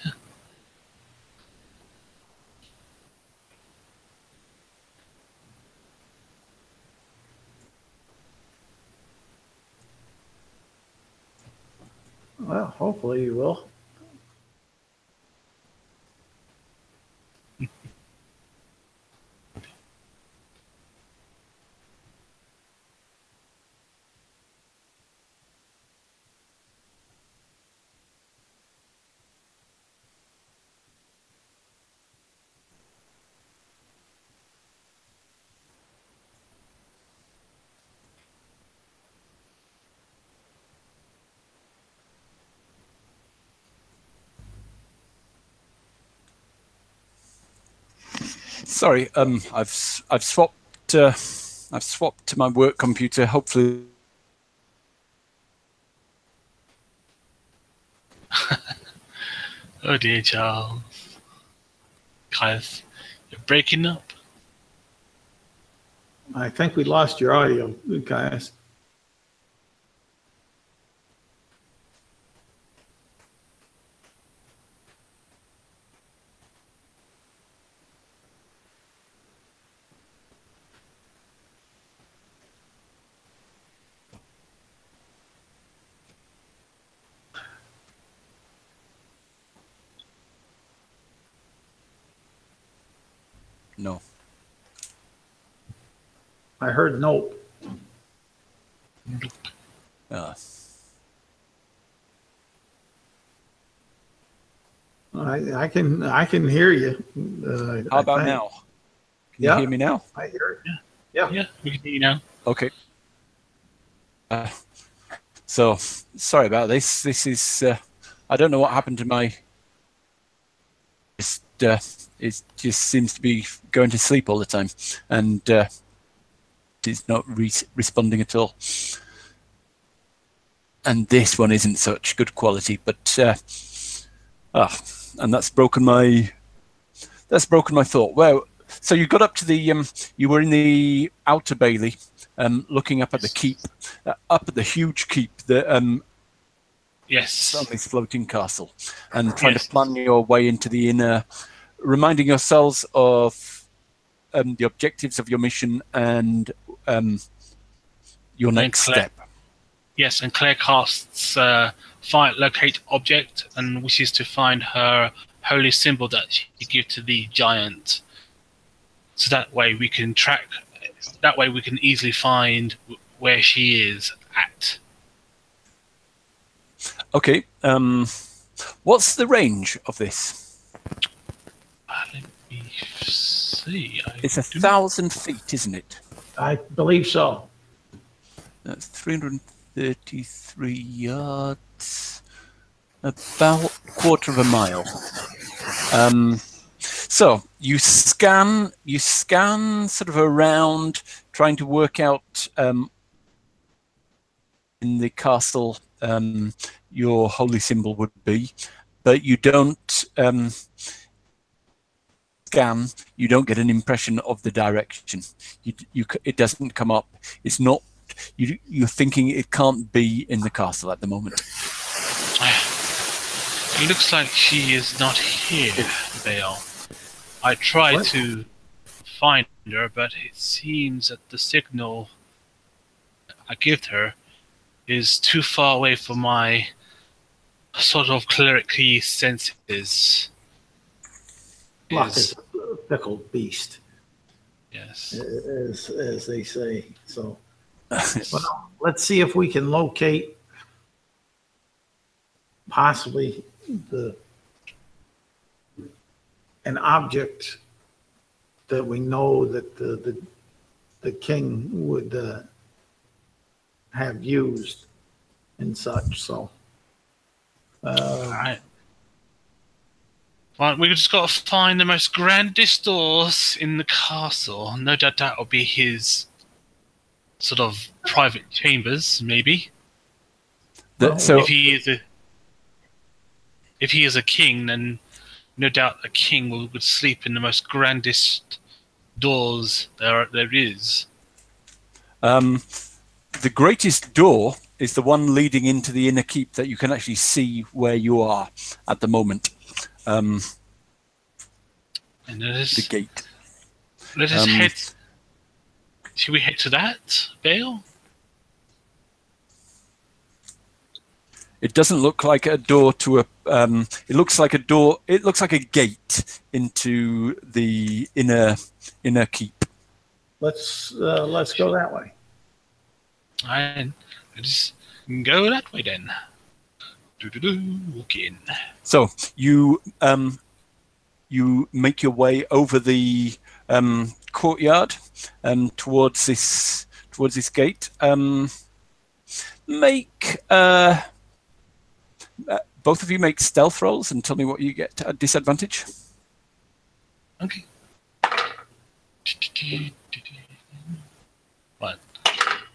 Well, hopefully you will. Sorry, I've swapped to my work computer. Hopefully, Oh dear, Charles. Guys, you're breaking up. I think we lost your audio, guys. no. I heard nope. Uh, I can hear you. how about think. now? Can Yeah. you hear me now? I hear it. Yeah. Yeah, we can hear you now. Okay. So sorry about this. This is I don't know what happened to my. It just seems to be going to sleep all the time, and it's not responding at all. And this one isn't such good quality, but and that's broken my thought. Well, so you got up to the you were in the outer bailey, looking up at the keep, up at the huge keep that Yes. on this floating castle, and trying to plan your way into the inner, reminding yourselves of the objectives of your mission and your next step. Yes, and Claire casts find locate object and wishes to find her holy symbol that you give to the giant, so that way we can track. That way we can easily find where she is at. Okay. What's the range of this? Let me see. It's 1,000 feet, isn't it? I believe so. That's 333 yards. About a quarter of a mile. So you scan sort of around, trying to work out in the castle your holy symbol would be, but you don't scan. You don't get an impression of the direction. It doesn't come up. It's not. You're thinking it can't be in the castle at the moment. It looks like she is not here, Bael. I tried to find her, but it seems that the signal I give her is too far away from my sort of cleric-y senses. Luck is a fickle beast. Yes. As they say. So, well, let's see if we can locate possibly an object that we know that the king would have used and such. So, all right. Well, we just got to find the most grandest doors in the castle. No doubt that will be his sort of private chambers, maybe. So if he is a king, then no doubt a king would sleep in the most grandest doors there is. The greatest door is the one leading into the inner keep that you can actually see where you are at the moment. And the gate. Let us head. Should we head to that, Bael? It doesn't look like a door to a. It looks like a door. It looks like a gate into the inner keep. let's go that way. I just go that way then. Walk in. So you make your way over the courtyard towards this gate. Make both of you make stealth rolls and tell me what you get at disadvantage. Okay. What?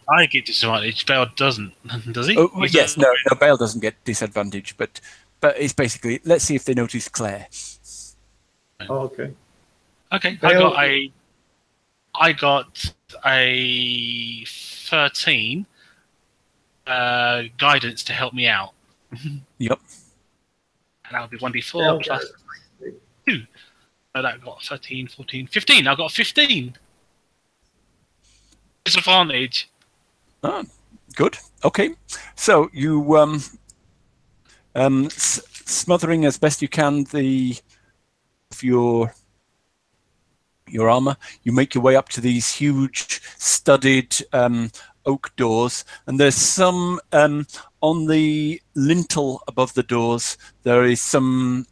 I get disadvantage. Bael doesn't, does he? Oh, yes, no, Bael doesn't get disadvantage, but it's basically, let's see if they notice Claire. Oh, okay. Okay, Bael, I got a 13 guidance to help me out. Yep. And that'll be 1d4 plus 2. So that got 13, 14, 15. I got 15. Disadvantage. Oh, good. Okay. So you smothering as best you can your armor. You make your way up to these huge studded oak doors, and there's some on the lintel above the doors. There is some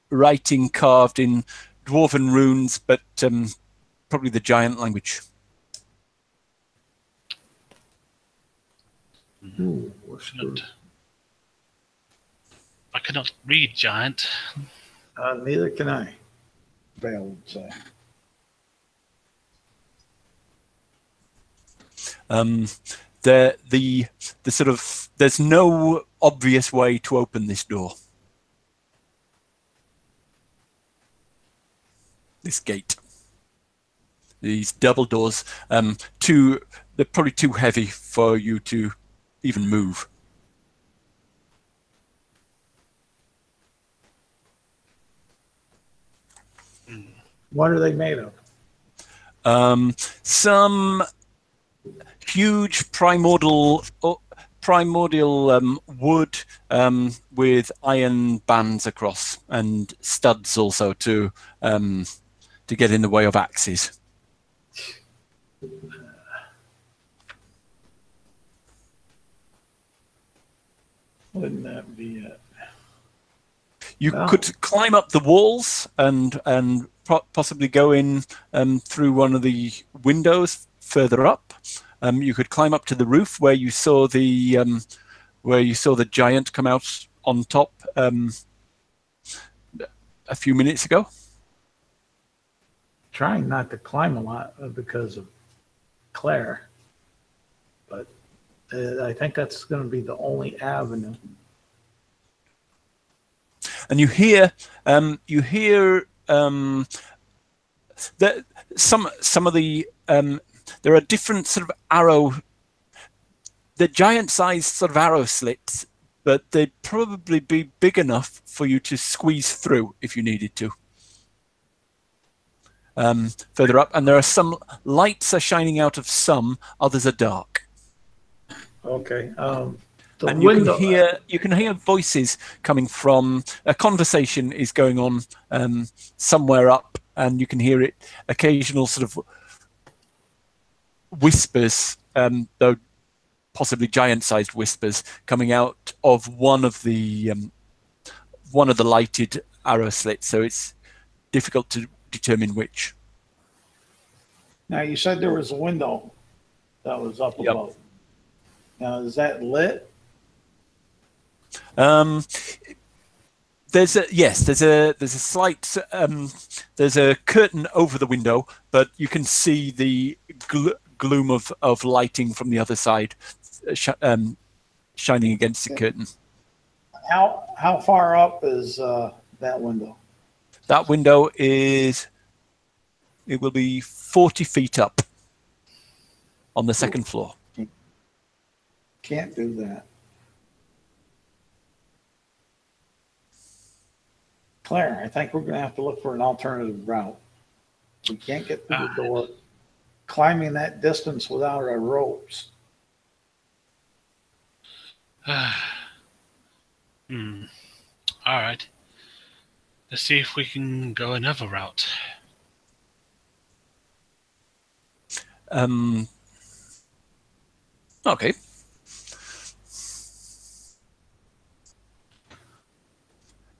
writing carved in dwarven runes, but probably the giant language. Ooh, I cannot read giant. neither can I. Bael would say. The sort of, there's no obvious way to open this door. This gate. These double doors, they're probably too heavy for you to even move. What are they made of? Some huge primordial primordial wood with iron bands across and studs also to get in the way of axes. Wouldn't that be it? You could climb up the walls and possibly go in through one of the windows further up. You could climb up to the roof where you saw the giant come out on top a few minutes ago. Trying not to climb a lot because of Claire, but I think that's going to be the only avenue. And you hear that some of the there are different sort of the giant-sized sort of arrow slits, but they'd probably be big enough for you to squeeze through if you needed to. Further up, and there are some lights are shining out of some, others are dark. Okay. And you can hear voices coming from a conversation is going on somewhere up, and you can hear it, occasional sort of whispers, though possibly giant-sized whispers, coming out of one of the lighted arrow slits. So it's difficult to determine which. Now you said there was a window that was up above. Now is that lit? There's a slight there's a curtain over the window, but you can see the gloom of lighting from the other side shining against the curtain. How far up is that window? That window will be 40 feet up on the second floor. Can't do that. Claire, I think we're going to have to look for an alternative route. We can't get through the door. Climbing that distance without our ropes. All right. Let's see if we can go another route. Okay.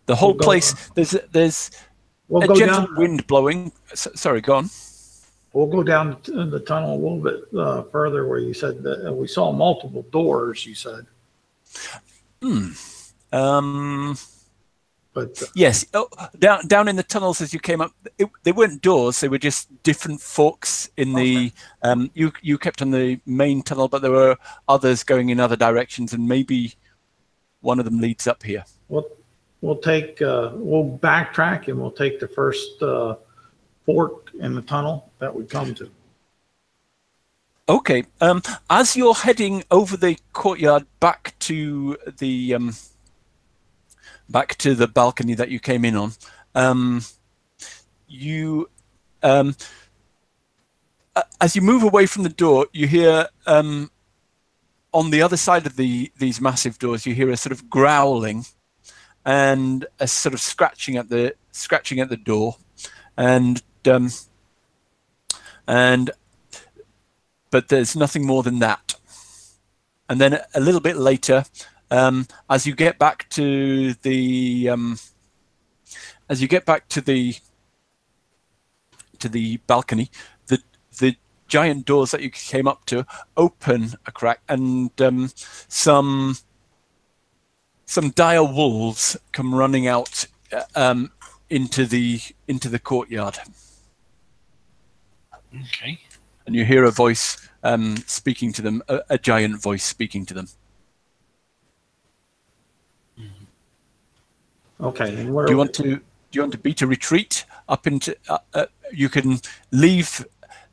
The whole place, there's a gentle wind blowing. Sorry, go on. We'll go down in the tunnel a little bit further where you said that we saw multiple doors, you said. But yes, down in the tunnels as you came up, they weren't doors; they were just different forks in the. You kept on the main tunnel, but there were others going in other directions, and maybe one of them leads up here. We'll backtrack and we'll take the first fork in the tunnel that we come to. Okay. As you're heading over the courtyard back to the balcony that you came in on, as you move away from the door, you hear on the other side of these massive doors, you hear a sort of growling and a sort of scratching at the door, but there's nothing more than that. And then a little bit later, as you get back to the balcony, the giant doors that you came up to open a crack, and some dire wolves come running out into the courtyard. Okay. And you hear a voice speaking to them, a giant voice speaking to them. Okay. And do you want to beat a retreat up into? You can leave.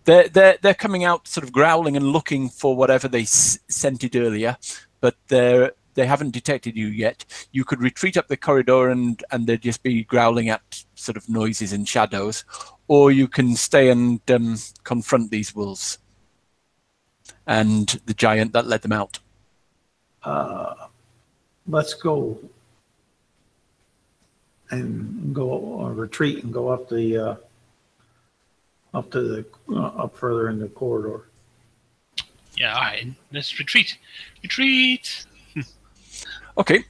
They're coming out, sort of growling and looking for whatever they scented earlier, but they haven't detected you yet. You could retreat up the corridor and they'd just be growling at sort of noises and shadows, or you can stay and confront these wolves and the giant that led them out. let's go and go retreat and go up the up further in the corridor. Yeah, all right. Let's retreat. Retreat. Okay.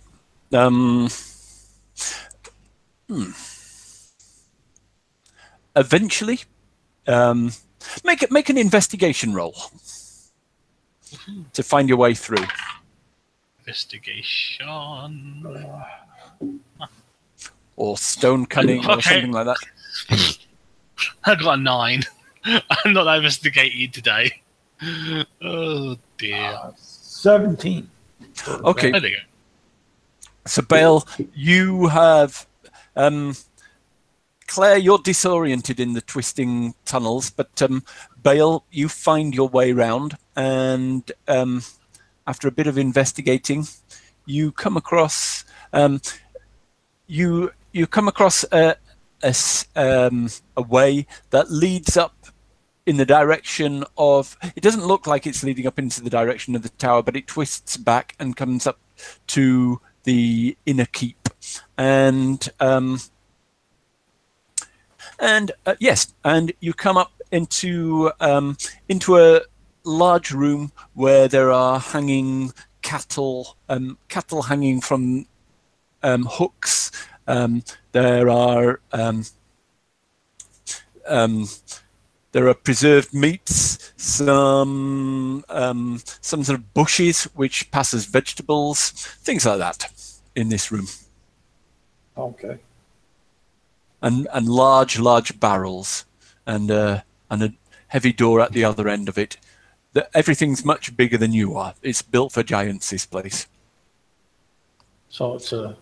Eventually, make an investigation roll to find your way through. Investigation. Or stone cunning or something like that. I got a 9. I'm not investigating today. Oh dear. 17. Okay. There they go. So Bael, you have Claire, you're disoriented in the twisting tunnels, but Bael, you find your way round, and after a bit of investigating, you come across you come across a way that leads up in the direction of. It doesn't look like it's leading up into the direction of the tower, but it twists back and comes up to the inner keep, and yes, and you come up into a large room where there are hanging cattle hanging from hooks. There are preserved meats, some sort of bushes which pass as vegetables, things like that in this room. Okay. And large barrels, and a heavy door at the other end of it. Everything's much bigger than you are. It's built for giants, this place. So it's a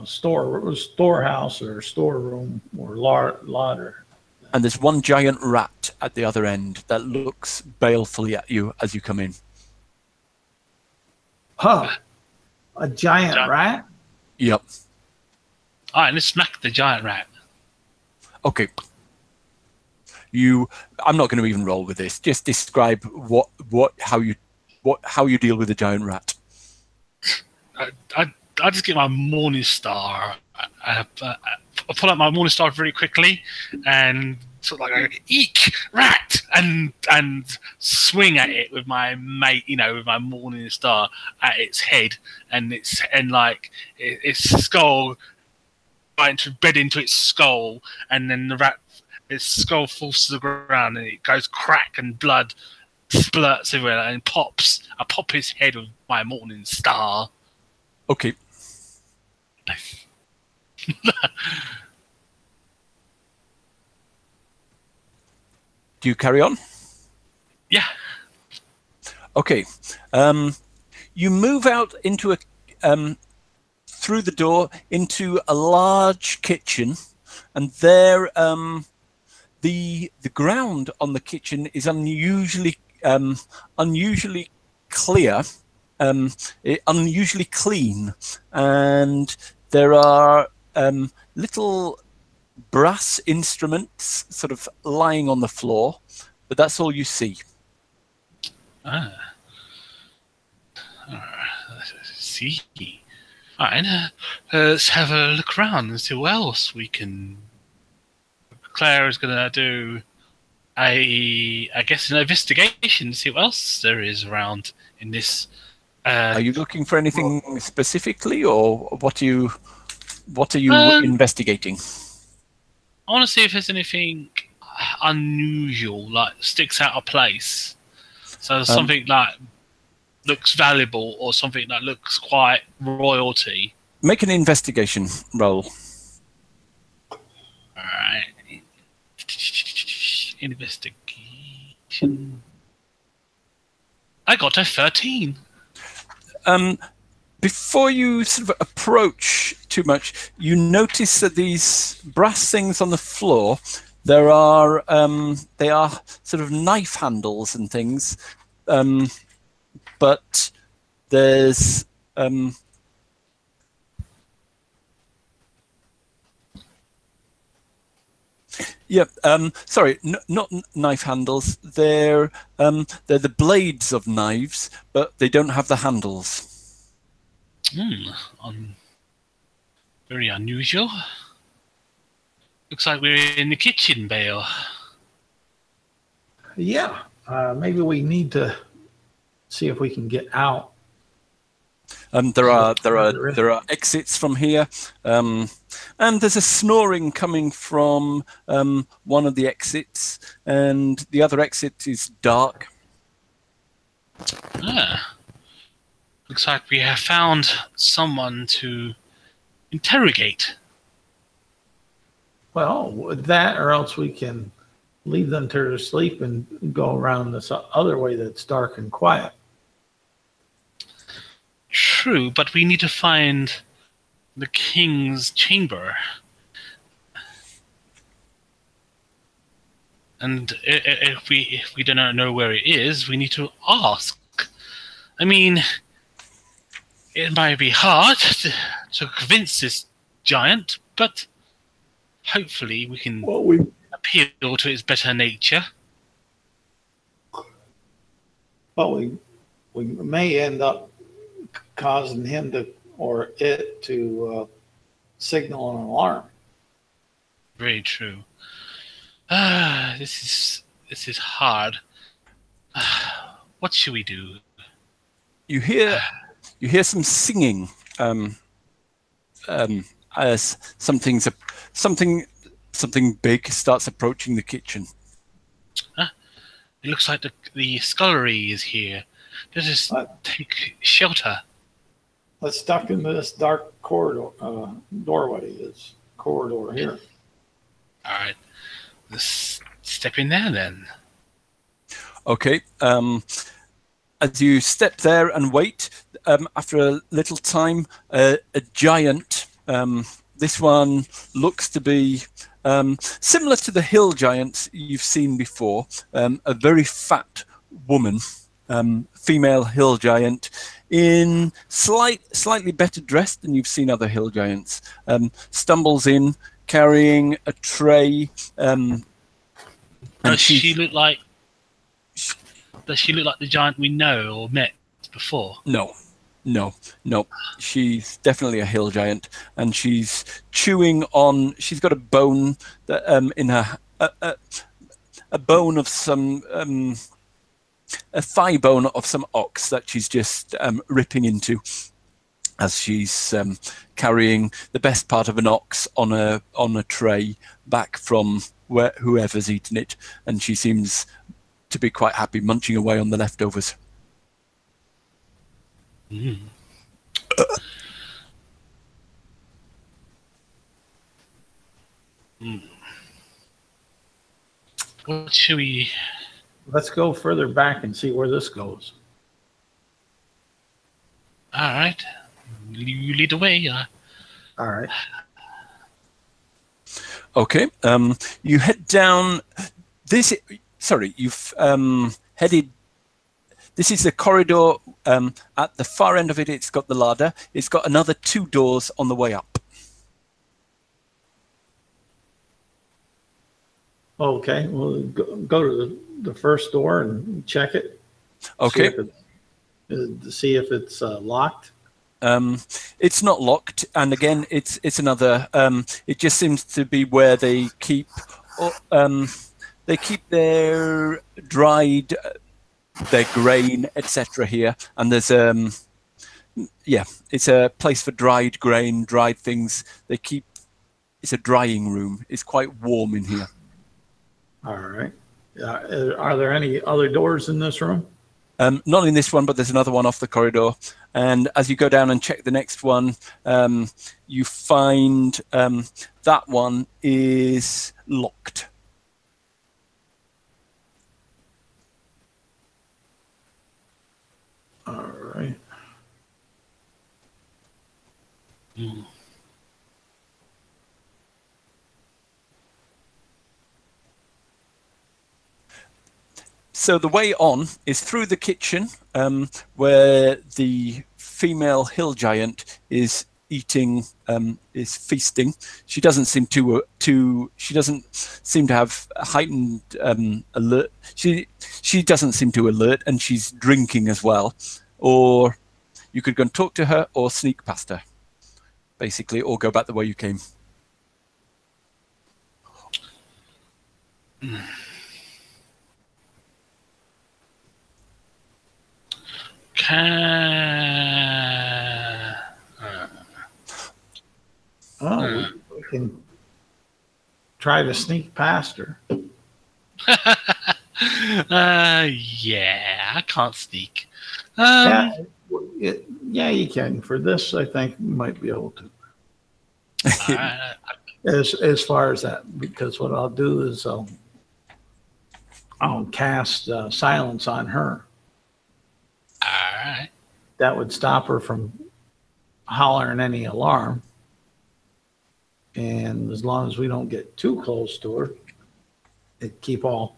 storehouse or storeroom or larder. And there's one giant rat at the other end that looks balefully at you as you come in. Huh. A giant rat? Yep. All right, let's smack the giant rat. Okay. I'm not going to even roll with this. Just describe how you deal with the giant rat. I just get my morning star. I pull out my morning star very quickly and sort of like eek rat and swing at it with my with my morning star at its head, and its skull right to bed into its skull, and then its skull falls to the ground and it goes crack and blood splurts everywhere and pops. I pop his head with my morning star. Okay. Do you carry on? Yeah. Okay. You move out into through the door into a large kitchen, and there the ground on the kitchen is unusually clear, unusually clean, and there are little brass instruments sort of lying on the floor, but that's all you see. See. All right, let's have a look around and see what else we can. Claire is going to do an investigation to see what else there is around in this. Are you looking for anything specifically, or what are you investigating? I want to see if there's anything unusual, like sticks out of place. So something that looks valuable, or something that looks quite royalty. Make an investigation roll. All right. Investigation. I got a 13. Before you sort of approach too much, you notice that these brass things on the floor, they are sort of knife handles and things, but there's sorry, not knife handles. They're the blades of knives, but they don't have the handles. Very unusual. Looks like we're in the kitchen, Bael. Yeah, maybe we need to see if we can get out. There are exits from here, and there's a snoring coming from one of the exits, and the other exit is dark. Looks like we have found someone to interrogate. Well, that or else we can leave them to their sleep and go around this other way that's dark and quiet. True, but we need to find the king's chamber. And if we do not know where it is, we need to ask. I mean, it might be hard to convince this giant, but hopefully we can appeal to its better nature. Well, we may end up causing him to, or it to, signal an alarm. Very true. This is hard. What should we do? You hear some singing as something big starts approaching the kitchen. It looks like the scullery is here. Let us take shelter. Let's duck into this dark corridor, doorway, this corridor here. All right. Let's step in there then. Okay. As you step there and wait, after a little time, a giant, this one looks to be similar to the hill giants you've seen before, a very fat woman, female hill giant, in slightly better dressed than you've seen other hill giants, stumbles in carrying a tray. Does she look like the giant we know or met before? No. She's definitely a hill giant, and she's chewing on. She's got a bone that in her a bone of some a thigh bone of some ox that she's just ripping into, as she's carrying the best part of an ox on a tray back from whoever's eaten it, and she seems to be quite happy munching away on the leftovers. Mm. What should we? Let's go further back and see where this goes. All right, you lead the way. All right. Okay. You head down. You've headed. This is the corridor. At the far end of it, it's got the ladder. It's got another 2 doors on the way up. Okay, we'll go to the first door and check it. Okay. See if it's locked. It's not locked, and again, it's another. It just seems to be where they keep their dried, their grain, etc. here, and there's it's a place for dried grain, dried things. They keep. It's a drying room. It's quite warm in here. All right. Are there any other doors in this room? Not in this one, but there's another one off the corridor. And as you go down and check the next one, you find that one is locked. All right. Mm. So the way on is through the kitchen, where the female hill giant is eating, is feasting. She doesn't seem she doesn't seem to have heightened alert. She doesn't seem to alert, and she's drinking as well. Or You could go and talk to her or sneak past her, basically, or go back the way you came. We can try to sneak past her. Yeah, I can't sneak. Yeah, you can. For this, I think you might be able to. As far as that, because what I'll do is I'll cast silence on her. All right. That would stop her from hollering any alarm. And as long as we don't get too close to her, it keep all,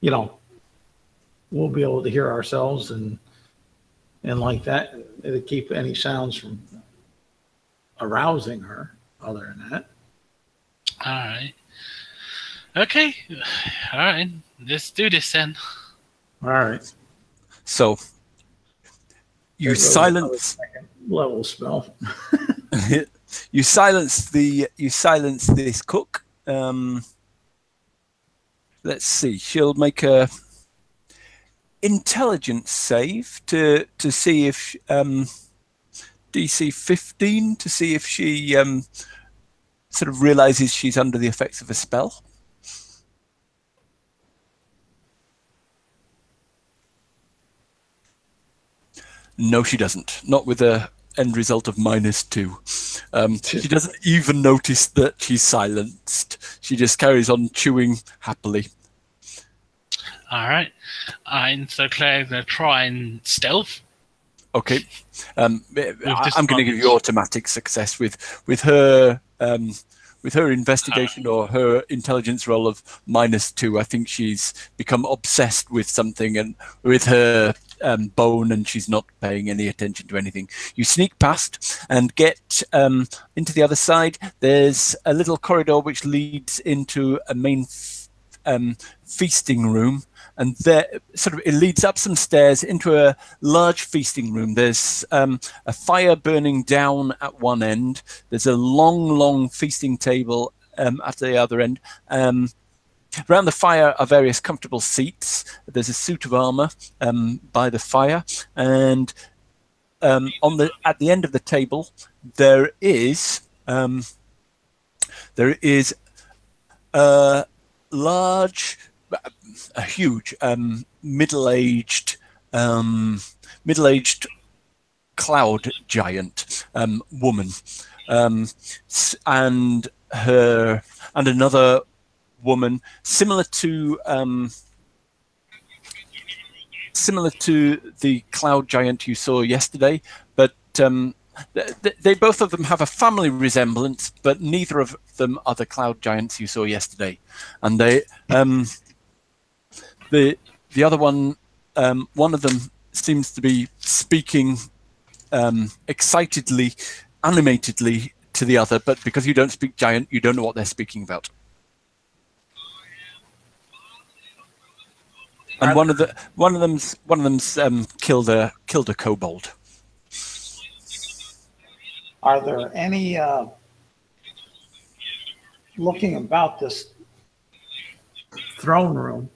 we'll be able to hear ourselves and like that. It'll keep any sounds from arousing her. Other than that. All right. Okay. All right. Let's do this then. All right. So you silence level spell. you silence this cook. Let's see. She'll make a intelligence save to see if DC 15 to see if she sort of realizes she's under the effects of a spell. No, she doesn't. Not with a end result of -2. She doesn't even notice that she's silenced. She just carries on chewing happily. All right. And so Claire's going to try and stealth. Okay. I'm going to give you automatic success with her investigation or her intelligence roll of -2. I think she's become obsessed with something and with her bone, and she's not paying any attention to anything. You sneak past and get into the other side. There's a little corridor which leads into a main feasting room, and there it leads up some stairs into a large feasting room. There's a fire burning down at one end. There's a long feasting table at the other end. Around the fire are various comfortable seats. There's a suit of armor by the fire, and at the end of the table there is a huge middle-aged cloud giant woman, and another woman similar to the cloud giant you saw yesterday, but they both of them have a family resemblance, but neither of them are the cloud giants you saw yesterday. And they the other one of them seems to be speaking excitedly, animatedly to the other, but because you don't speak giant, you don't know what they're speaking about. And one of them's killed a kobold. Are there any looking about this throne room,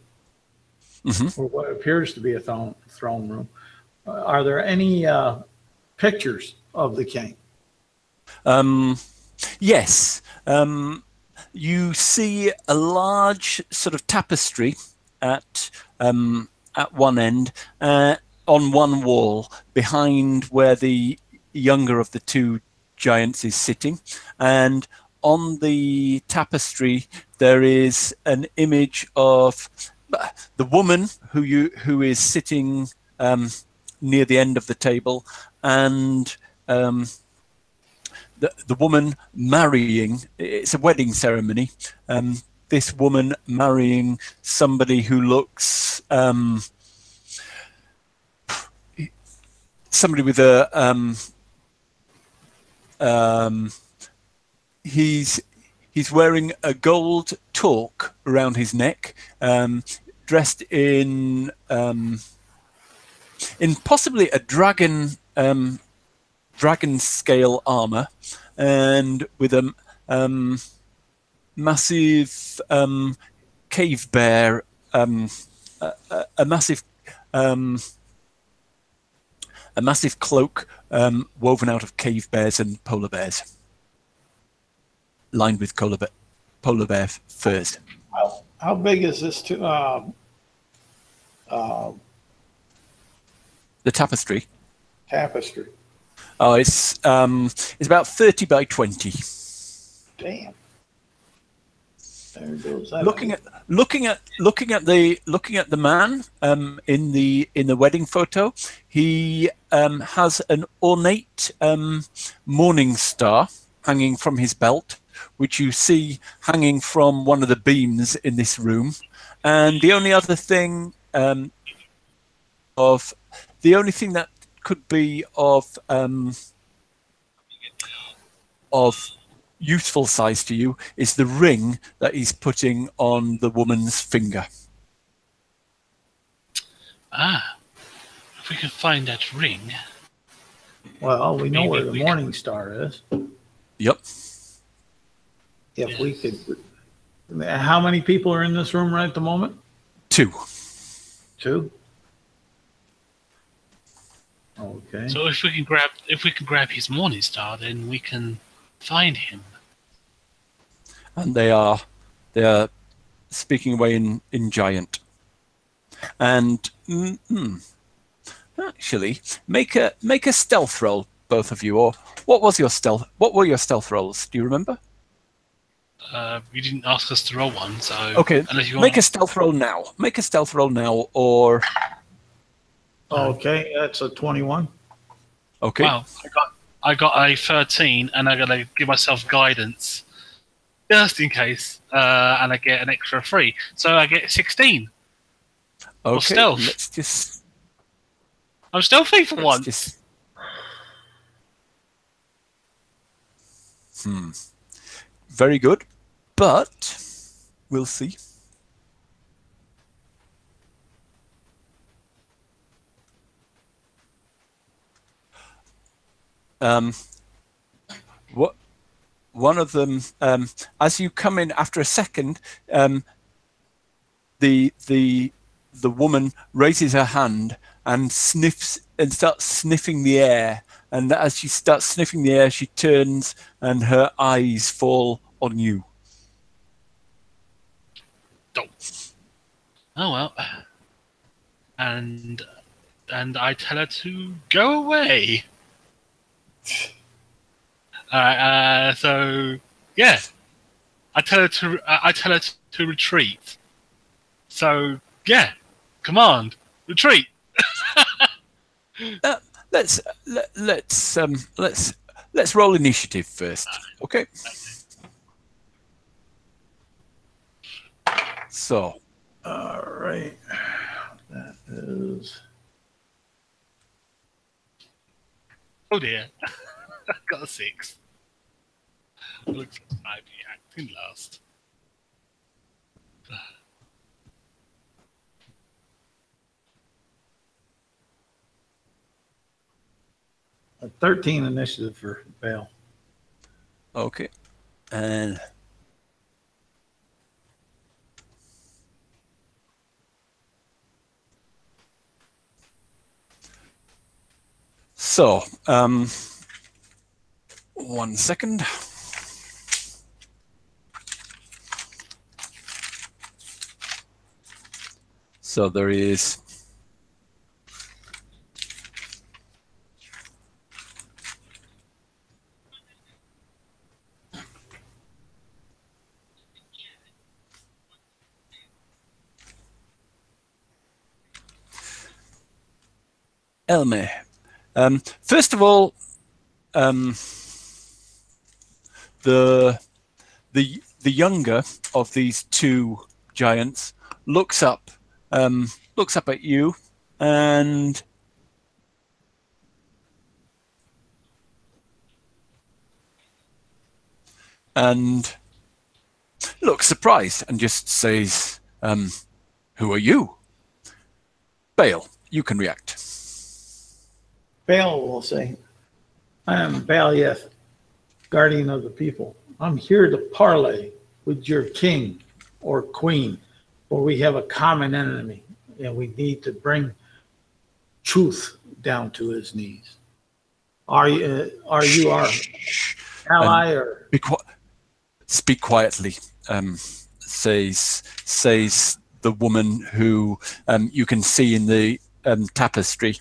or what appears to be a throne room? Are there any pictures of the king? Yes. You see a large sort of tapestry at one end, on one wall, behind where the younger of the two giants is sitting, and on the tapestry there is an image of the woman who is sitting near the end of the table, and the woman marrying. It's a wedding ceremony. This woman marrying somebody who looks somebody with a he's wearing a gold torque around his neck, dressed in in possibly a dragon scale armor, and with a massive cave bear, a massive cloak woven out of cave bears and polar bears, lined with polar bear furs. How big is this? The tapestry. Tapestry. Oh, it's about 30 by 20. Damn. There goes that. Looking at the man in the wedding photo, he has an ornate morning star hanging from his belt, which you see hanging from one of the beams in this room. And the only other thing the only thing that could be of useful size to you is the ring that he's putting on the woman's finger. Ah, if we can find that ring. Well, we know where the we morning star is. Yep. If we could. How many people are in this room right at the moment? 2. 2. Okay. So if we can grab his morning star, then we can find him. And they are speaking away in giant. And actually, make a stealth roll, both of you. Or what were your stealth rolls? Do you remember? You didn't ask us to roll one, so okay. Make a stealth roll now. Make a stealth roll now, or. Okay, that's a 21. Okay. Wow, I got a 13, and I gotta give myself guidance just in case, and I get an extra 3, so I get 16. Okay. Stealth. Let's just. I'm stealthy for once. Just... Very good, but we'll see. One of them, as you come in after a second, the woman raises her hand and sniffs and starts sniffing the air. And as she starts sniffing the air, she turns and her eyes fall on you. Oh well. And I tell her to go away. So yeah, I tell her to retreat. So yeah, command, retreat. Let's roll initiative first, okay? So, all right, that is. Oh dear, I got a 6. Looks like I'd be acting last. A 13 initiative for Bael. okay, and so 1 second. So there is Elme. First of all, the younger of these 2 giants looks up at you and looks surprised and just says, "Who are you?" Bael, you can react. Bael will say, I am Baelith, guardian of the people. I'm here to parley with your king or queen, for we have a common enemy, and we need to bring truth down to his knees. Are you our ally or? Speak quietly, says the woman who you can see in the tapestry.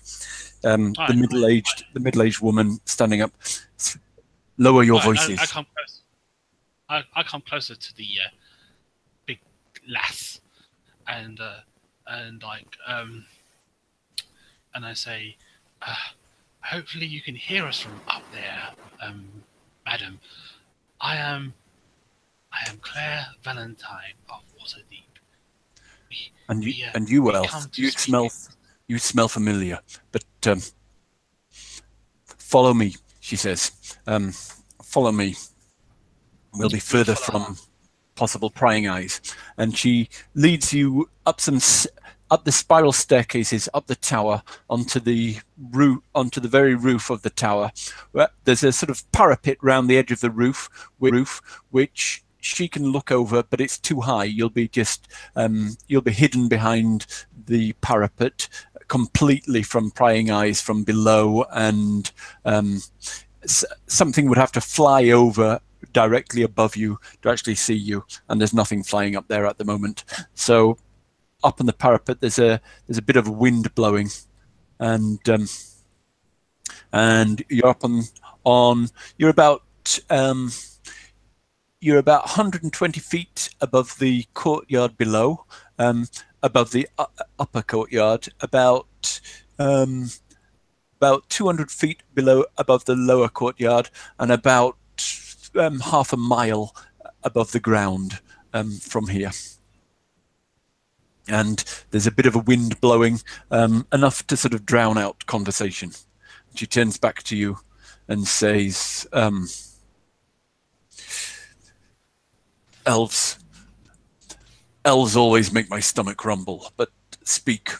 The middle-aged woman standing up. Lower your voices. I come close. I come closer to the big lass, and I say, hopefully you can hear us from up there, madam. I am Claire Valentine of Waterdeep. And you, elf, you smell familiar, but follow me, she says. Follow me. We'll be further from possible prying eyes. And she leads you up up the spiral staircases, up the tower, onto the very roof of the tower. Where there's a sort of parapet round the edge of the roof, which she can look over, but it's too high. You'll be hidden behind the parapet completely from prying eyes from below, and something would have to fly over directly above you to actually see you, and there's nothing flying up there at the moment. So up on the parapet there's a bit of wind blowing, and you're up on you're about 120 feet above the courtyard below, above the upper courtyard, about 200 feet above the lower courtyard, and about half a mile above the ground from here. And there's a bit of a wind blowing, enough to sort of drown out conversation. She turns back to you and says, Elves always make my stomach rumble, but speak.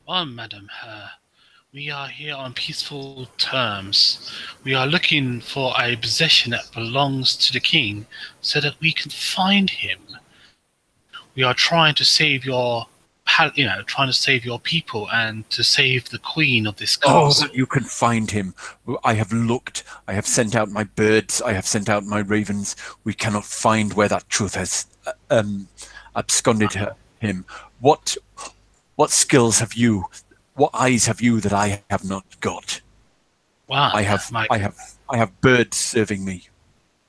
Well, madam, we are here on peaceful terms. We are looking for a possession that belongs to the king so that we can find him. We are trying to save your people and to save the queen of this castle. Oh, you can find him. I have looked. I have sent out my birds. I have sent out my ravens. We cannot find where that truth has absconded him. What skills have you? What eyes have you that I have not got? Wow, I have birds serving me,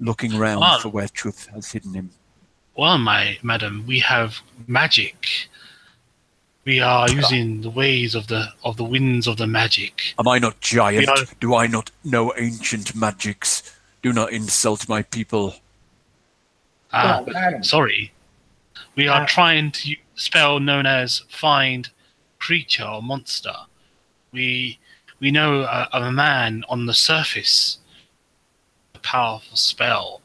looking around for where truth has hidden him. Well, madam, we have magic. We are using the ways of the winds of the magic. Am I not giant? Do I not know ancient magics? Do not insult my people. Sorry. We are trying to use a spell known as find creature or monster. We know of a man on the surface. A powerful spell.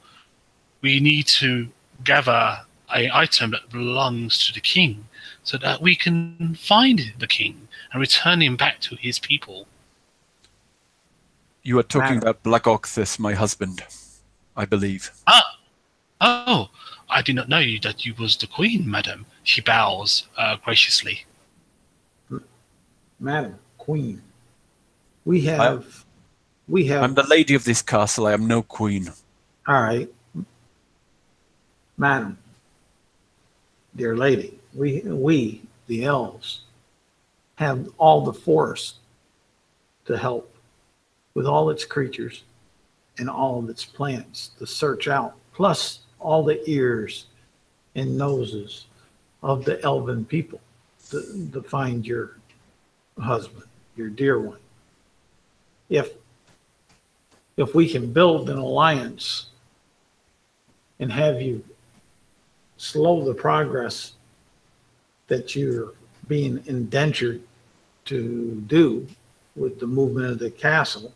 We need to gather an item that belongs to the king, so that we can find the king and return him back to his people. You are talking about Blackochthus, my husband, I believe. Oh, I did not know that you was the queen, madam. She bows graciously. Madam, queen. We have. I'm the lady of this castle. I am no queen. All right. Madam, dear lady, we, the elves, have all the force to help with all its creatures and all of its plants to search out, plus all the ears and noses of the elven people to find your husband, your dear one. If we can build an alliance and have you slow the progress that you're being indentured to do with the movement of the castle,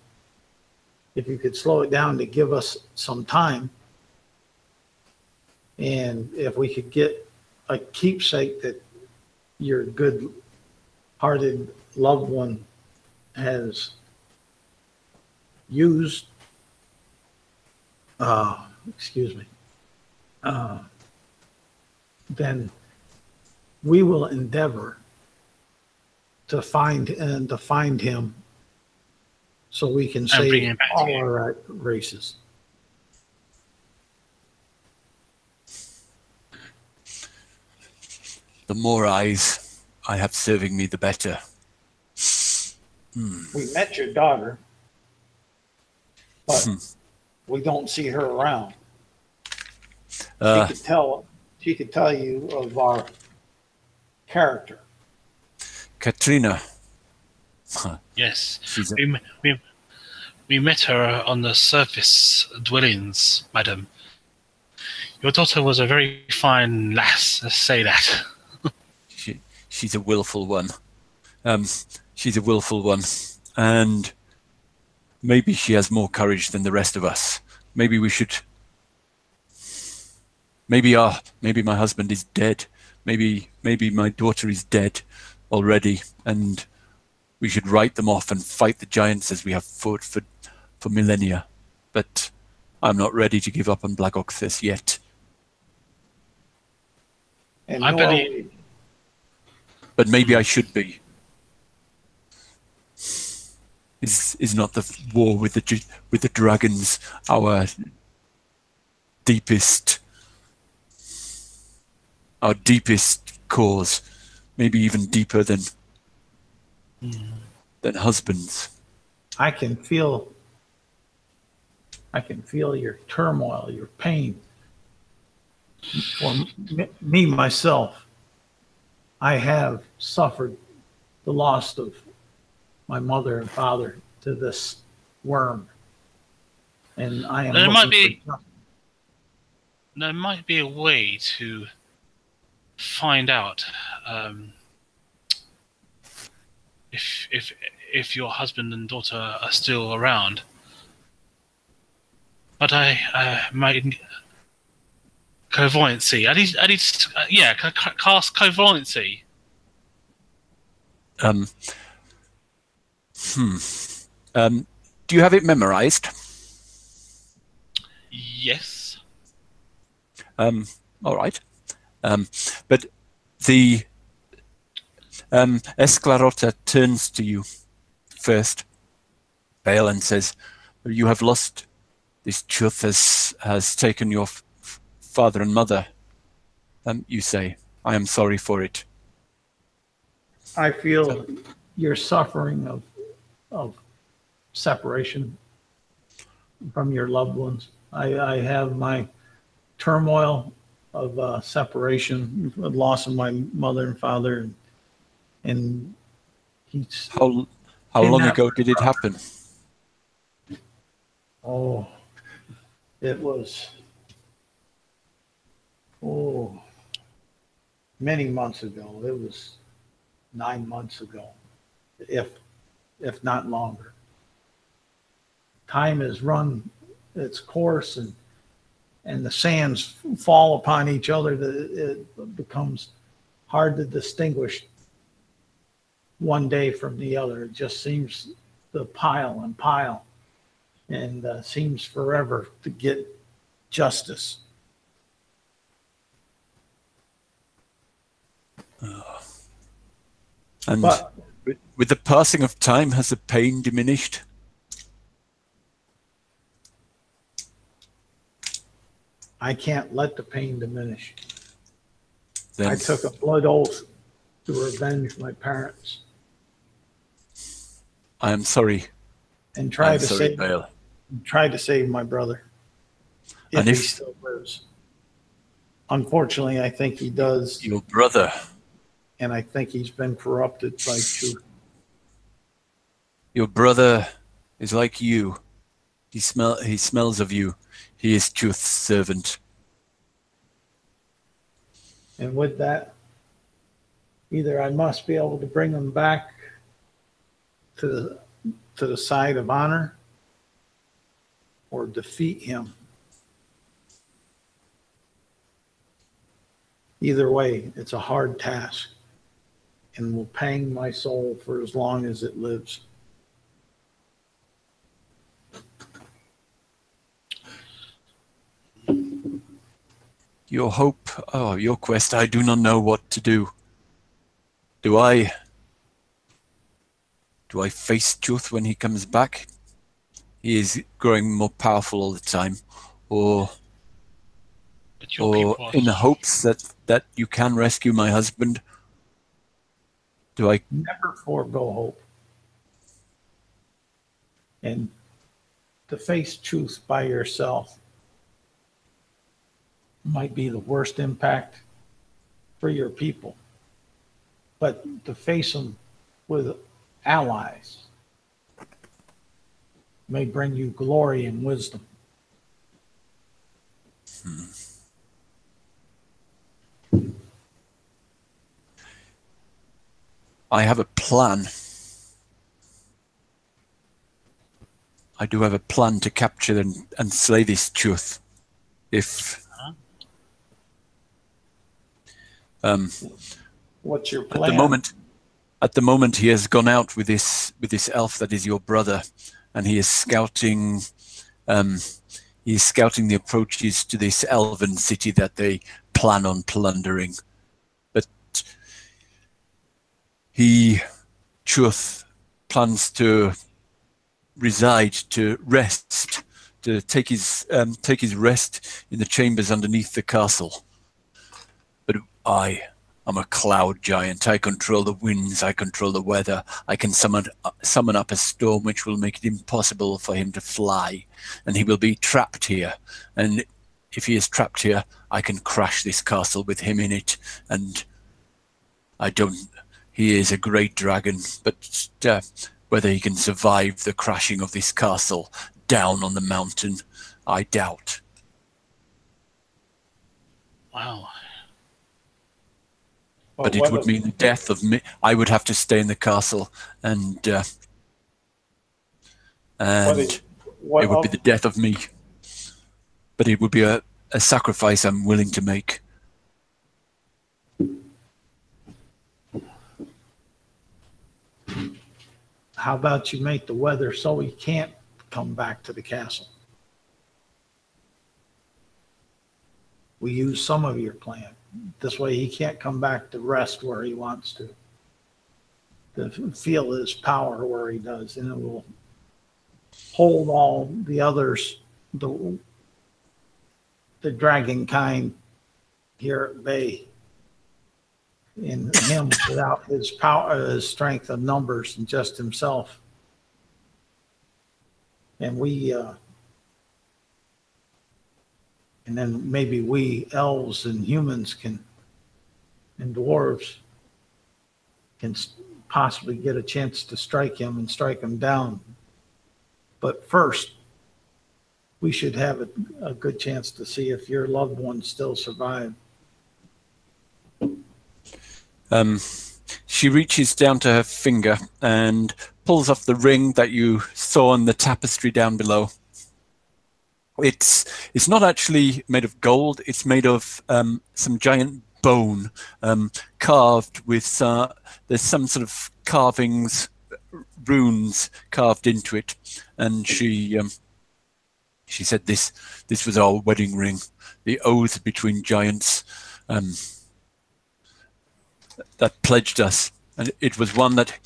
if you could slow it down to give us some time, and if we could get a keepsake that your good-hearted loved one has used, excuse me, then we will endeavor to find him so we can bring save him back to all you. our races. The more eyes I have serving me, the better. We met your daughter, but we don't see her around. She could tell you of our character. Katrina. Yes. She's a- We met her on the surface dwellings, madam. Your daughter was a very fine lass, let's say that. She's a willful one. She's a willful one. And maybe she has more courage than the rest of us. Maybe we should... Maybe my husband is dead. Maybe my daughter is dead already, and we should write them off and fight the giants as we have fought for millennia. But I'm not ready to give up on Black Octhus yet. And I nor believe- But maybe I should be. Is not the war with the dragons our deepest cause? Maybe even deeper than husbands. I can feel your turmoil, your pain. For me, myself, I have suffered the loss of my mother and father to this worm. And I am There looking might be a way to find out if your husband and daughter are still around. But I might clairvoyancy. I need cast clairvoyancy. Do you have it memorized? Yes. All right. But the Esclarota turns to you first, Bael, and says, "You have lost. This truth has taken your father and mother. You say, I am sorry for it." I feel your suffering of separation from your loved ones. I have my turmoil of separation, the loss of my mother and father, and he's How long ago did it happen? Oh, it was many months ago. It was 9 months ago, if not longer. Time has run its course, and the sands fall upon each other. It becomes hard to distinguish one day from the other. It just seems to pile and pile, and seems forever to get justice. And But with the passing of time, has the pain diminished? I can't let the pain diminish. Then I took a blood oath to revenge my parents I am sorry. and I'm tried to sorry, Bael. save my brother, if And he if- still lives. Unfortunately, I think he does, Your brother. and I think he's been corrupted by truth. Your brother is like you. He smells of you. He is truth's servant. And with that, either I must be able to bring him back to the side of honor, or defeat him. Either way, it's a hard task, and will pang my soul for as long as it lives. Your hope, your quest, I do not know what to do. Do I face Truth when he comes back? He is growing more powerful all the time. Or in the hopes that you can rescue my husband? Do I never forego hope? And to face truth by yourself might be the worst impact for your people. But to face them with allies may bring you glory and wisdom. I have a plan. I do have a plan to capture and slay this Truth. If what's your plan? At the moment, he has gone out with this elf that is your brother, and he is scouting. He is scouting the approaches to this elven city that they plan on plundering. But Truth plans to reside, to rest, to take his rest in the chambers underneath the castle. But I am a cloud giant. I control the winds. I control the weather. I can summon up a storm which will make it impossible for him to fly, and he will be trapped here. And if he is trapped here, I can crash this castle with him in it. And he is a great dragon, but whether he can survive the crashing of this castle down on the mountain, I doubt. Wow. But it would mean the death of me. I would have to stay in the castle, and it would be the death of me. But it would be a sacrifice I'm willing to make. How about you make the weather so he can't come back to the castle? We use some of your plan. This way he can't come back to rest where he wants to feel his power where he does, and it will hold all the others, the dragon kind here at bay, in him without his power, his strength of numbers, and just himself. And and then maybe we elves and humans and dwarves can possibly get a chance to strike him and strike him down. But first, we should have a good chance to see if your loved ones still survive. She reaches down to her finger and pulls off the ring that you saw on the tapestry down below. It's not actually made of gold. It's made of some giant bone carved with there's some sort of carvings, runes carved into it. And she said this was our wedding ring, the oath between giants that pledged us, and it was one that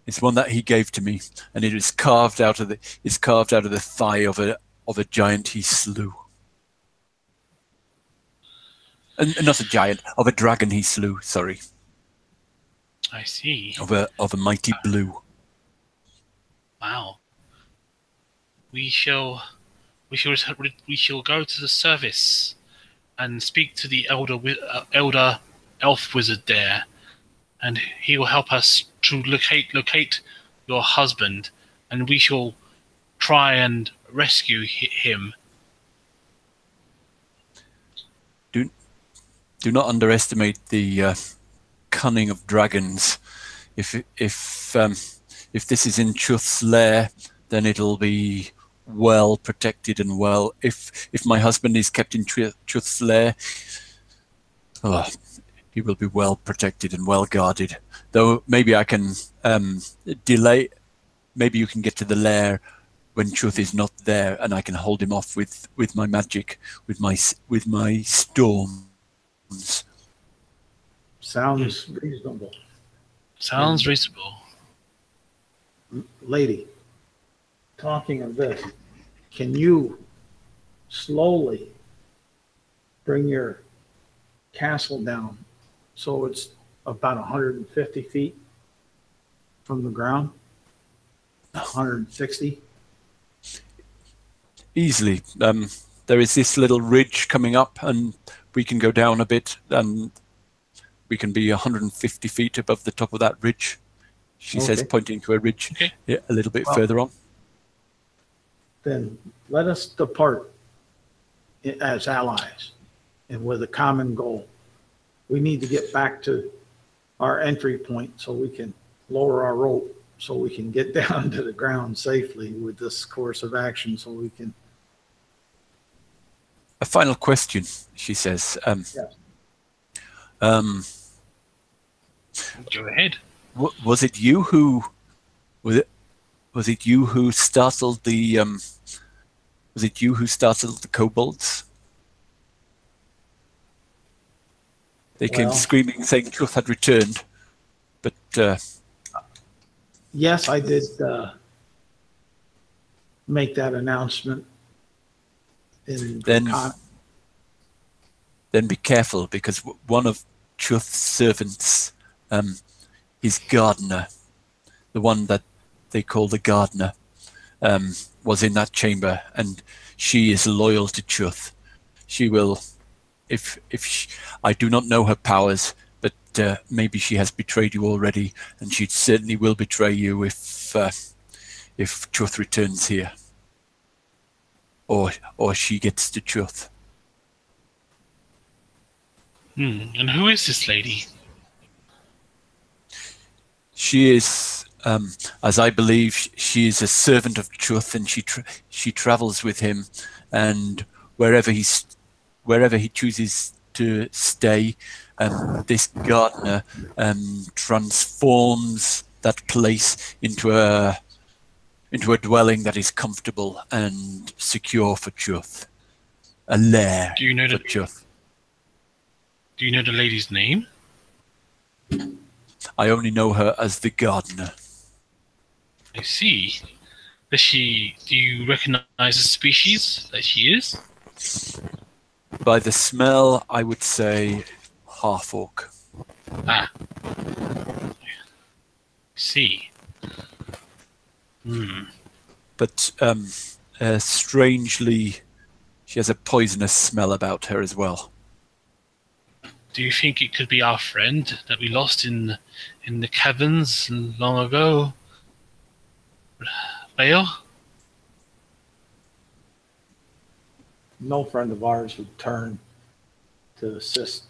it's one that he gave to me, and it is carved out of the thigh of a giant he slew. And not a giant, of a dragon he slew, sorry. I see. Of a mighty blue. Wow. We shall go to the service and speak to the elder elf wizard there, and he will help us to locate your husband, and we shall try and rescue him. Do not underestimate the cunning of dragons. If this is in Truth's lair, then it'll be well protected and well. If my husband is kept in Truth's lair, he will be well protected and well guarded. Though maybe I can delay. Maybe you can get to the lair when Chuth is not there, and I can hold him off with my magic, with my storms. Sounds reasonable. Sounds reasonable. Lady, talking of this, can you slowly bring your castle down so it's about 150 feet from the ground? 160? Easily. There is this little ridge coming up, and we can go down a bit, and we can be 150 feet above the top of that ridge. She says, pointing to a ridge a little bit further on. Then let us depart as allies and with a common goal. We need to get back to our entry point so we can lower our rope, so we can get down to the ground safely with this course of action, so we can... A final question, she says. Yes. Go ahead. Was it you who startled the kobolds? They came screaming, saying Chuth had returned, but yes, I did make that announcement. Then be careful, because one of Chuth's servants, his gardener, the one that they call the gardener, was in that chamber, and she is loyal to Chuth. She will, I do not know her powers, but maybe she has betrayed you already, and she certainly will betray you if Chuth returns here, or she gets to Chuth. And who is this lady? She is, as I believe, she is a servant of Chuth, and she travels with him, and wherever he chooses to stay, this gardener transforms that place into a dwelling that is comfortable and secure for Chuth, a lair for Chuth. Do you know the lady's name? I only know her as the gardener. I see. Do you recognize the species that she is? By the smell, I would say half-orc. Ah. I see. But strangely, she has a poisonous smell about her as well. Do you think it could be our friend that we lost in the caverns long ago? Bael? No friend of ours would turn to assist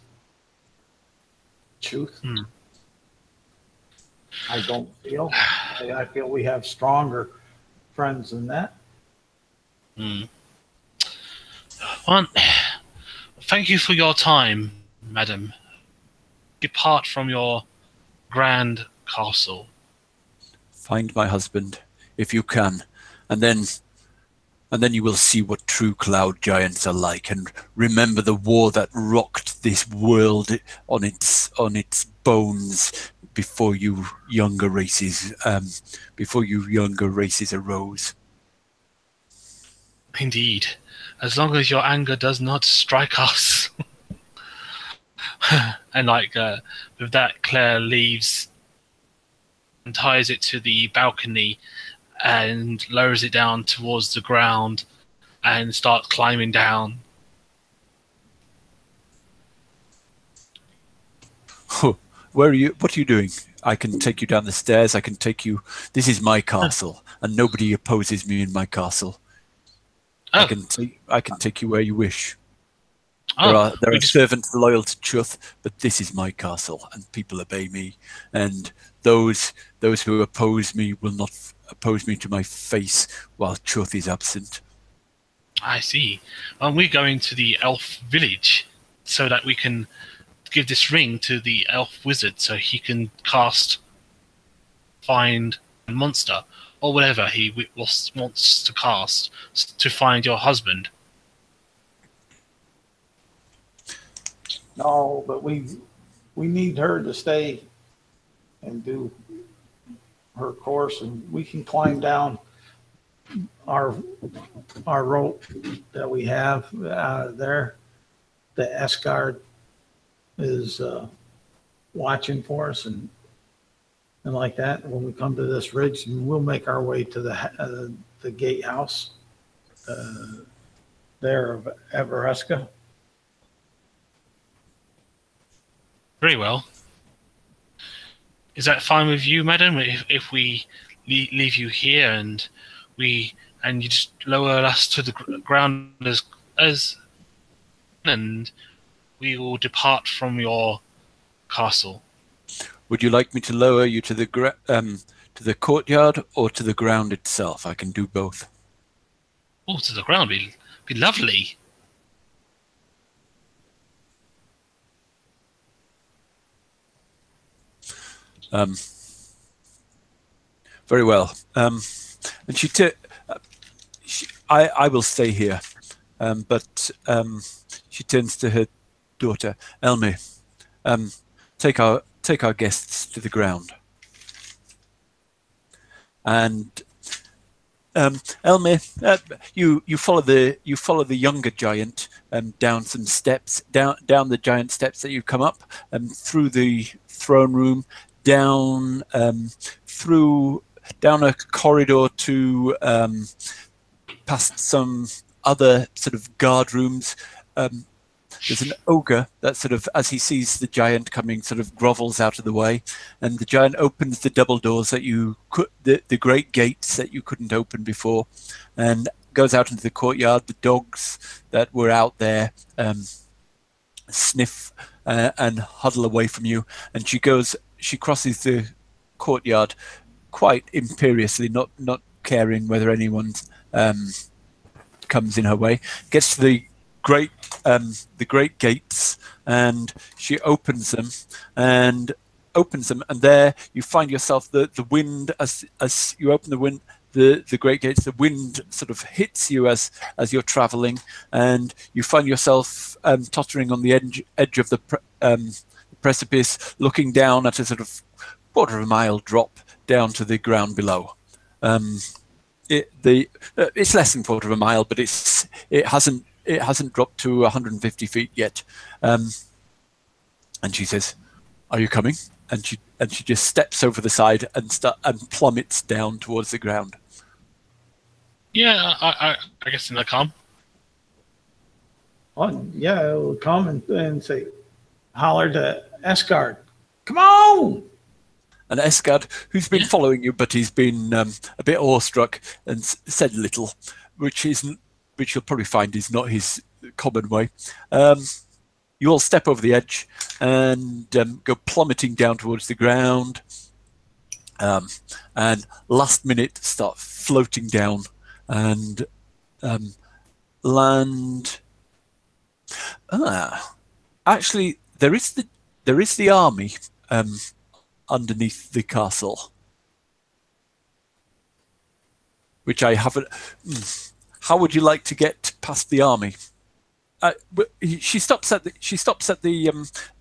Chuth. I don't feel. I feel we have stronger friends than that. Well, thank you for your time, madam. Depart from your grand castle. Find my husband, if you can, and then you will see what true cloud giants are like, and remember the war that rocked this world on its bones before you younger races arose. Indeed, as long as your anger does not strike us. And with that, Claire leaves and ties it to the balcony and lowers it down towards the ground and starts climbing down. Where are you? What are you doing? I can take you down the stairs. I can take you. This is my castle, and nobody opposes me in my castle. I can take you where you wish. There are servants loyal to Chuth, but this is my castle, and people obey me. And those who oppose me will not oppose me to my face while Chuth is absent. I see. We're going to the elf village so that we can give this ring to the elf wizard so he can find a monster. or whatever he wants to cast to find your husband. No, but we need her to stay and do her course, and we can climb down our rope that we have there. The Eskod is watching for us and like that. When we come to this ridge, we'll make our way to the gatehouse there of Everska. Very well. Is that fine with you, madam? If we leave you here and you just lower us to the ground and we will depart from your castle. Would you like me to lower you to the courtyard or to the ground itself? I can do both. Oh, to the ground, be lovely. Very well. And I will stay here, but she turns to her daughter, Elmi. Take our guests to the ground. And Elmi, you follow the younger giant down some steps, down the giant steps that you come up, through the throne room, down a corridor to past some other sort of guard rooms. There's an ogre that sort of, as he sees the giant coming, sort of grovels out of the way, and the giant opens the double doors that the great gates that you couldn't open before, and goes out into the courtyard. The dogs that were out there sniff and huddle away from you, and she crosses the courtyard quite imperiously, not caring whether anyone comes in her way. Gets to the great gates, and she opens them, and there you find yourself the wind as you open the great gates. The wind sort of hits you as you're traveling, and you find yourself tottering on the edge of the precipice, looking down at a sort of quarter of a mile drop down to the ground below. It's less than quarter of a mile, but it hasn't dropped to 150 feet yet. And she says, "Are you coming?" And she just steps over the side and plummets down towards the ground. Yeah, I guess in the come. Oh, yeah, it'll come and say, holler to Eskod, "Come on!" And Eskod, who's been following you, but he's been a bit awestruck and said little, which you'll probably find is not his common way. You all step over the edge and go plummeting down towards the ground, and last minute start floating down and land. Actually, there is the army underneath the castle, which I haven't. How would you like to get past the army? She stops at the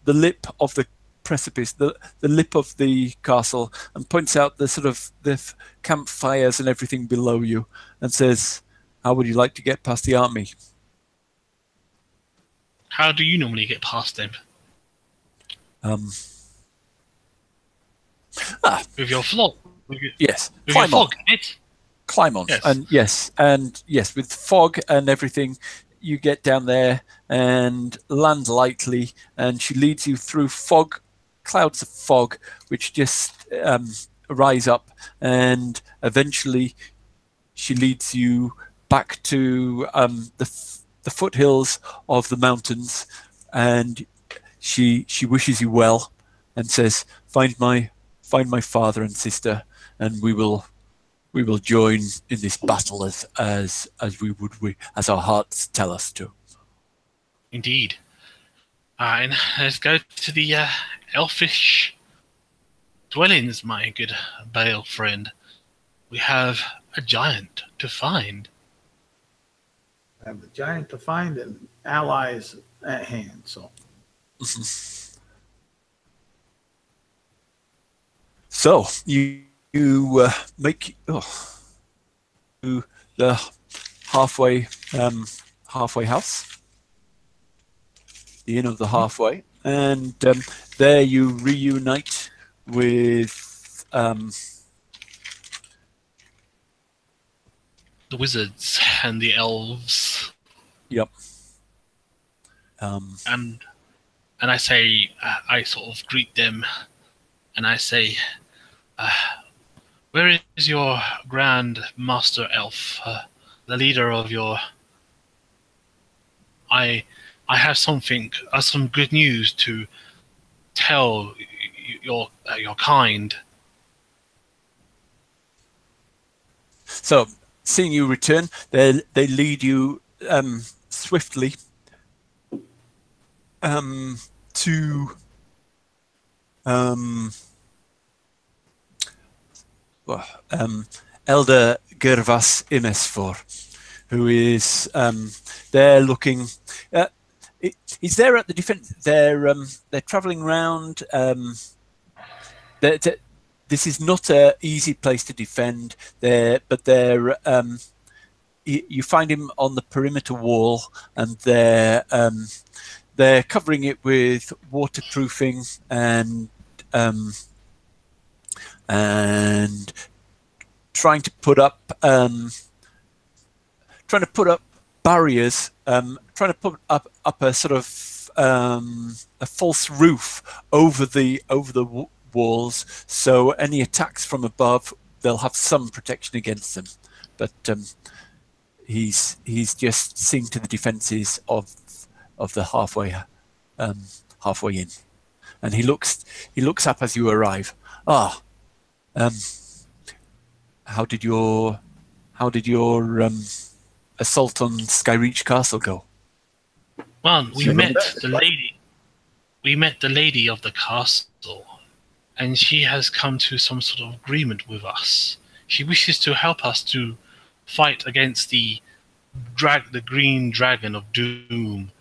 lip of the precipice, the lip of the castle, and points out the campfires and everything below you, and says, "How would you like to get past the army?" How do you normally get past them? With your flog. Yes, with your fog, it. Climb on, yes. and yes, with fog and everything, you get down there and land lightly, and she leads you through clouds of fog, which just rise up, and eventually she leads you back to the foothills of the mountains, and she wishes you well and says, find my father and sister, and we will join in this battle as our hearts tell us to. Indeed. And let's go to the elfish dwellings, my good Bael friend. we have a giant to find. Have the giant to find and allies at hand. So, so you make to the halfway house, the inn of the halfway, and there you reunite with the wizards and the elves. Yep. And I say, I sort of greet them, and I say, where is your grand master elf, the leader of your... I have something, some good news to tell your kind. So, seeing you return, they lead you swiftly to Elder Gervas Imesfor, who is there looking. He's there at the defense. They're traveling around. This is not an easy place to defend. But you find him on the perimeter wall, and they're covering it with waterproofing and trying to put up barriers, trying to put up a sort of a false roof over the walls, so any attacks from above, they'll have some protection against them. But he's just seeing to the defences of the halfway in, and he looks up as you arrive. How did your assault on Skyreach Castle go? Well, we met the lady. We met the lady of the castle, and she has come to some sort of agreement with us. She wishes to help us to fight against the green dragon of doom.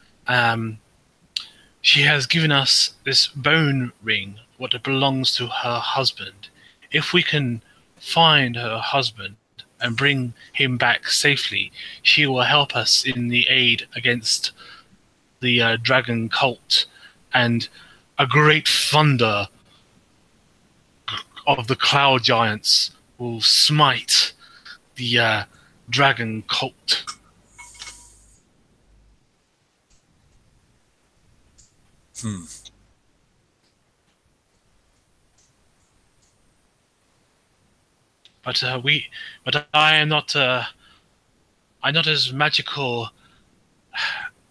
She has given us this bone ring, what belongs to her husband. If we can find her husband and bring him back safely, she will help us in the aid against the dragon cult, and a great thunder of the cloud giants will smite the dragon cult. But I am not. I'm not as magical.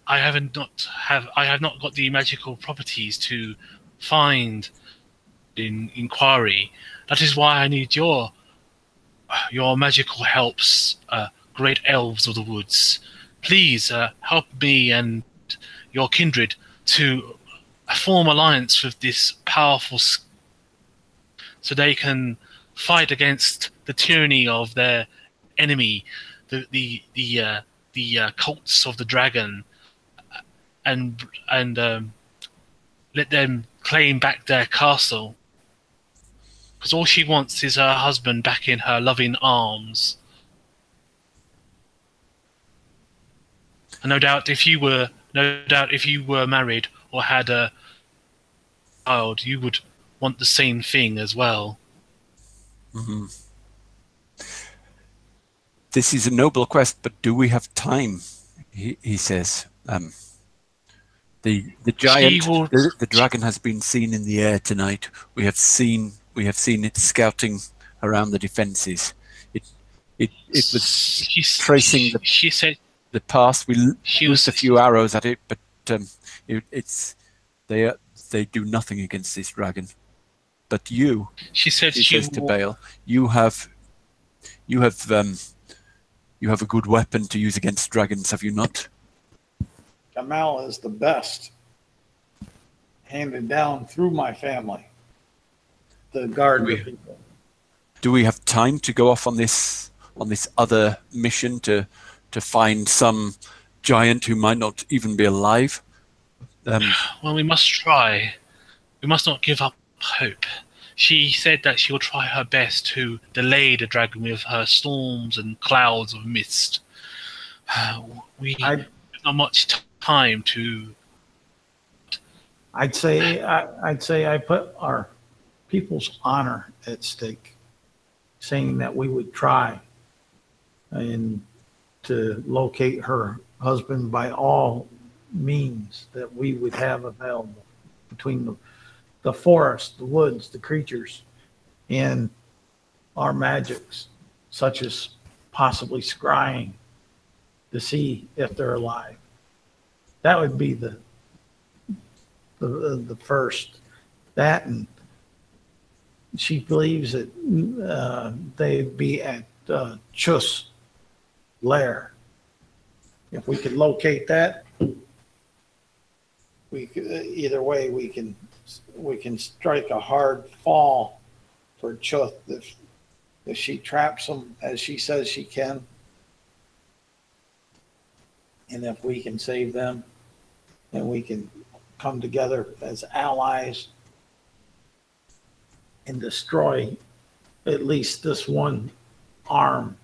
I have not got the magical properties to find in inquiry. That is why I need your magical helps, great elves of the woods. Please help me and your kindred to form alliance with this powerful, so they can fight against the tyranny of their enemy, the cults of the dragon, and let them claim back their castle. Because all she wants is her husband back in her loving arms. And no doubt, if you were married or had a child, you would want the same thing as well. Mm-hmm. This is a noble quest, but do we have time? He says. The giant, the dragon has been seen in the air tonight. We have seen it scouting around the defences. It was tracing the path. We used a few arrows at it, but they do nothing against this dragon. But you, she says to Bael, you have a good weapon to use against dragons, have you not? Gamal is the best, handed down through my family. The guard of people. do we have time to go off on this other mission to find some giant who might not even be alive? Well, we must try. We must not give up hope. She said that she will try her best to delay the dragon with her storms and clouds of mist. We have not much time to. I'd say I put our people's honor at stake, saying that we would try and to locate her husband by all means that we would have available between the forest, the woods, the creatures, and our magics, such as possibly scrying to see if they're alive. That would be the first. That, and she believes that they'd be at Chus' lair. If we could locate that, we could, either way we can strike a hard fall for Chus if she traps them as she says she can, and if we can save them, then we can come together as allies and destroy at least this one arm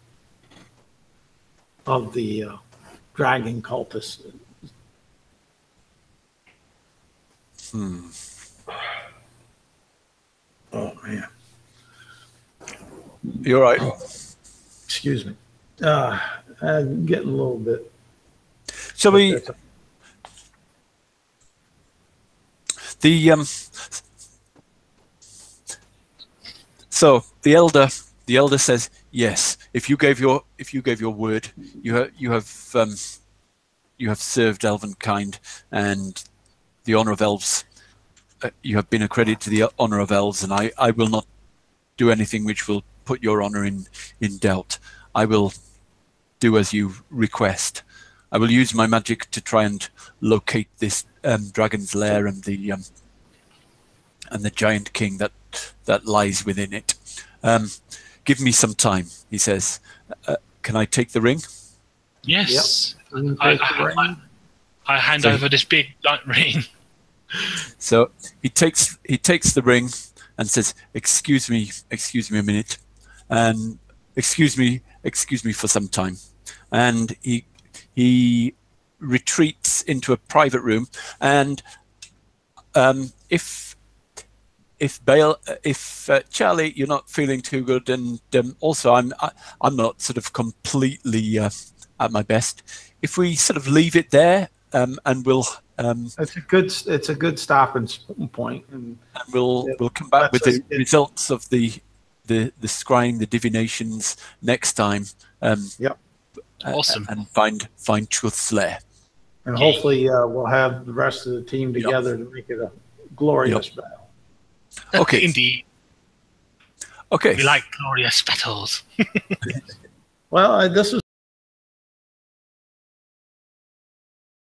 of the dragon cultists. Oh man, you're right. Excuse me. I'm getting a little bit. Shall we? So the elder says, yes. If you gave your word, you have served elven kind and the honor of elves. You have been a credit to the honor of elves, and I will not do anything which will put your honor in doubt. I will do as you request. I will use my magic to try and locate this dragon's lair and the giant king that lies within it. Give me some time, he says. Can I take the ring? Yes. Yep. I hand over this big ring. So he takes the ring and says, excuse me a minute, and excuse me for some time. And he retreats into a private room, and if Charlie, you're not feeling too good, and also I'm not sort of completely at my best. If we sort of leave it there, and we'll. It's a good stopping point, and we'll come back with the results of the scrying, the divinations next time. Yep. Awesome. And find Truth's lair. And hopefully we'll have the rest of the team together to make it a glorious battle. Okay. Indeed. Okay. We like glorious battles. Well, this was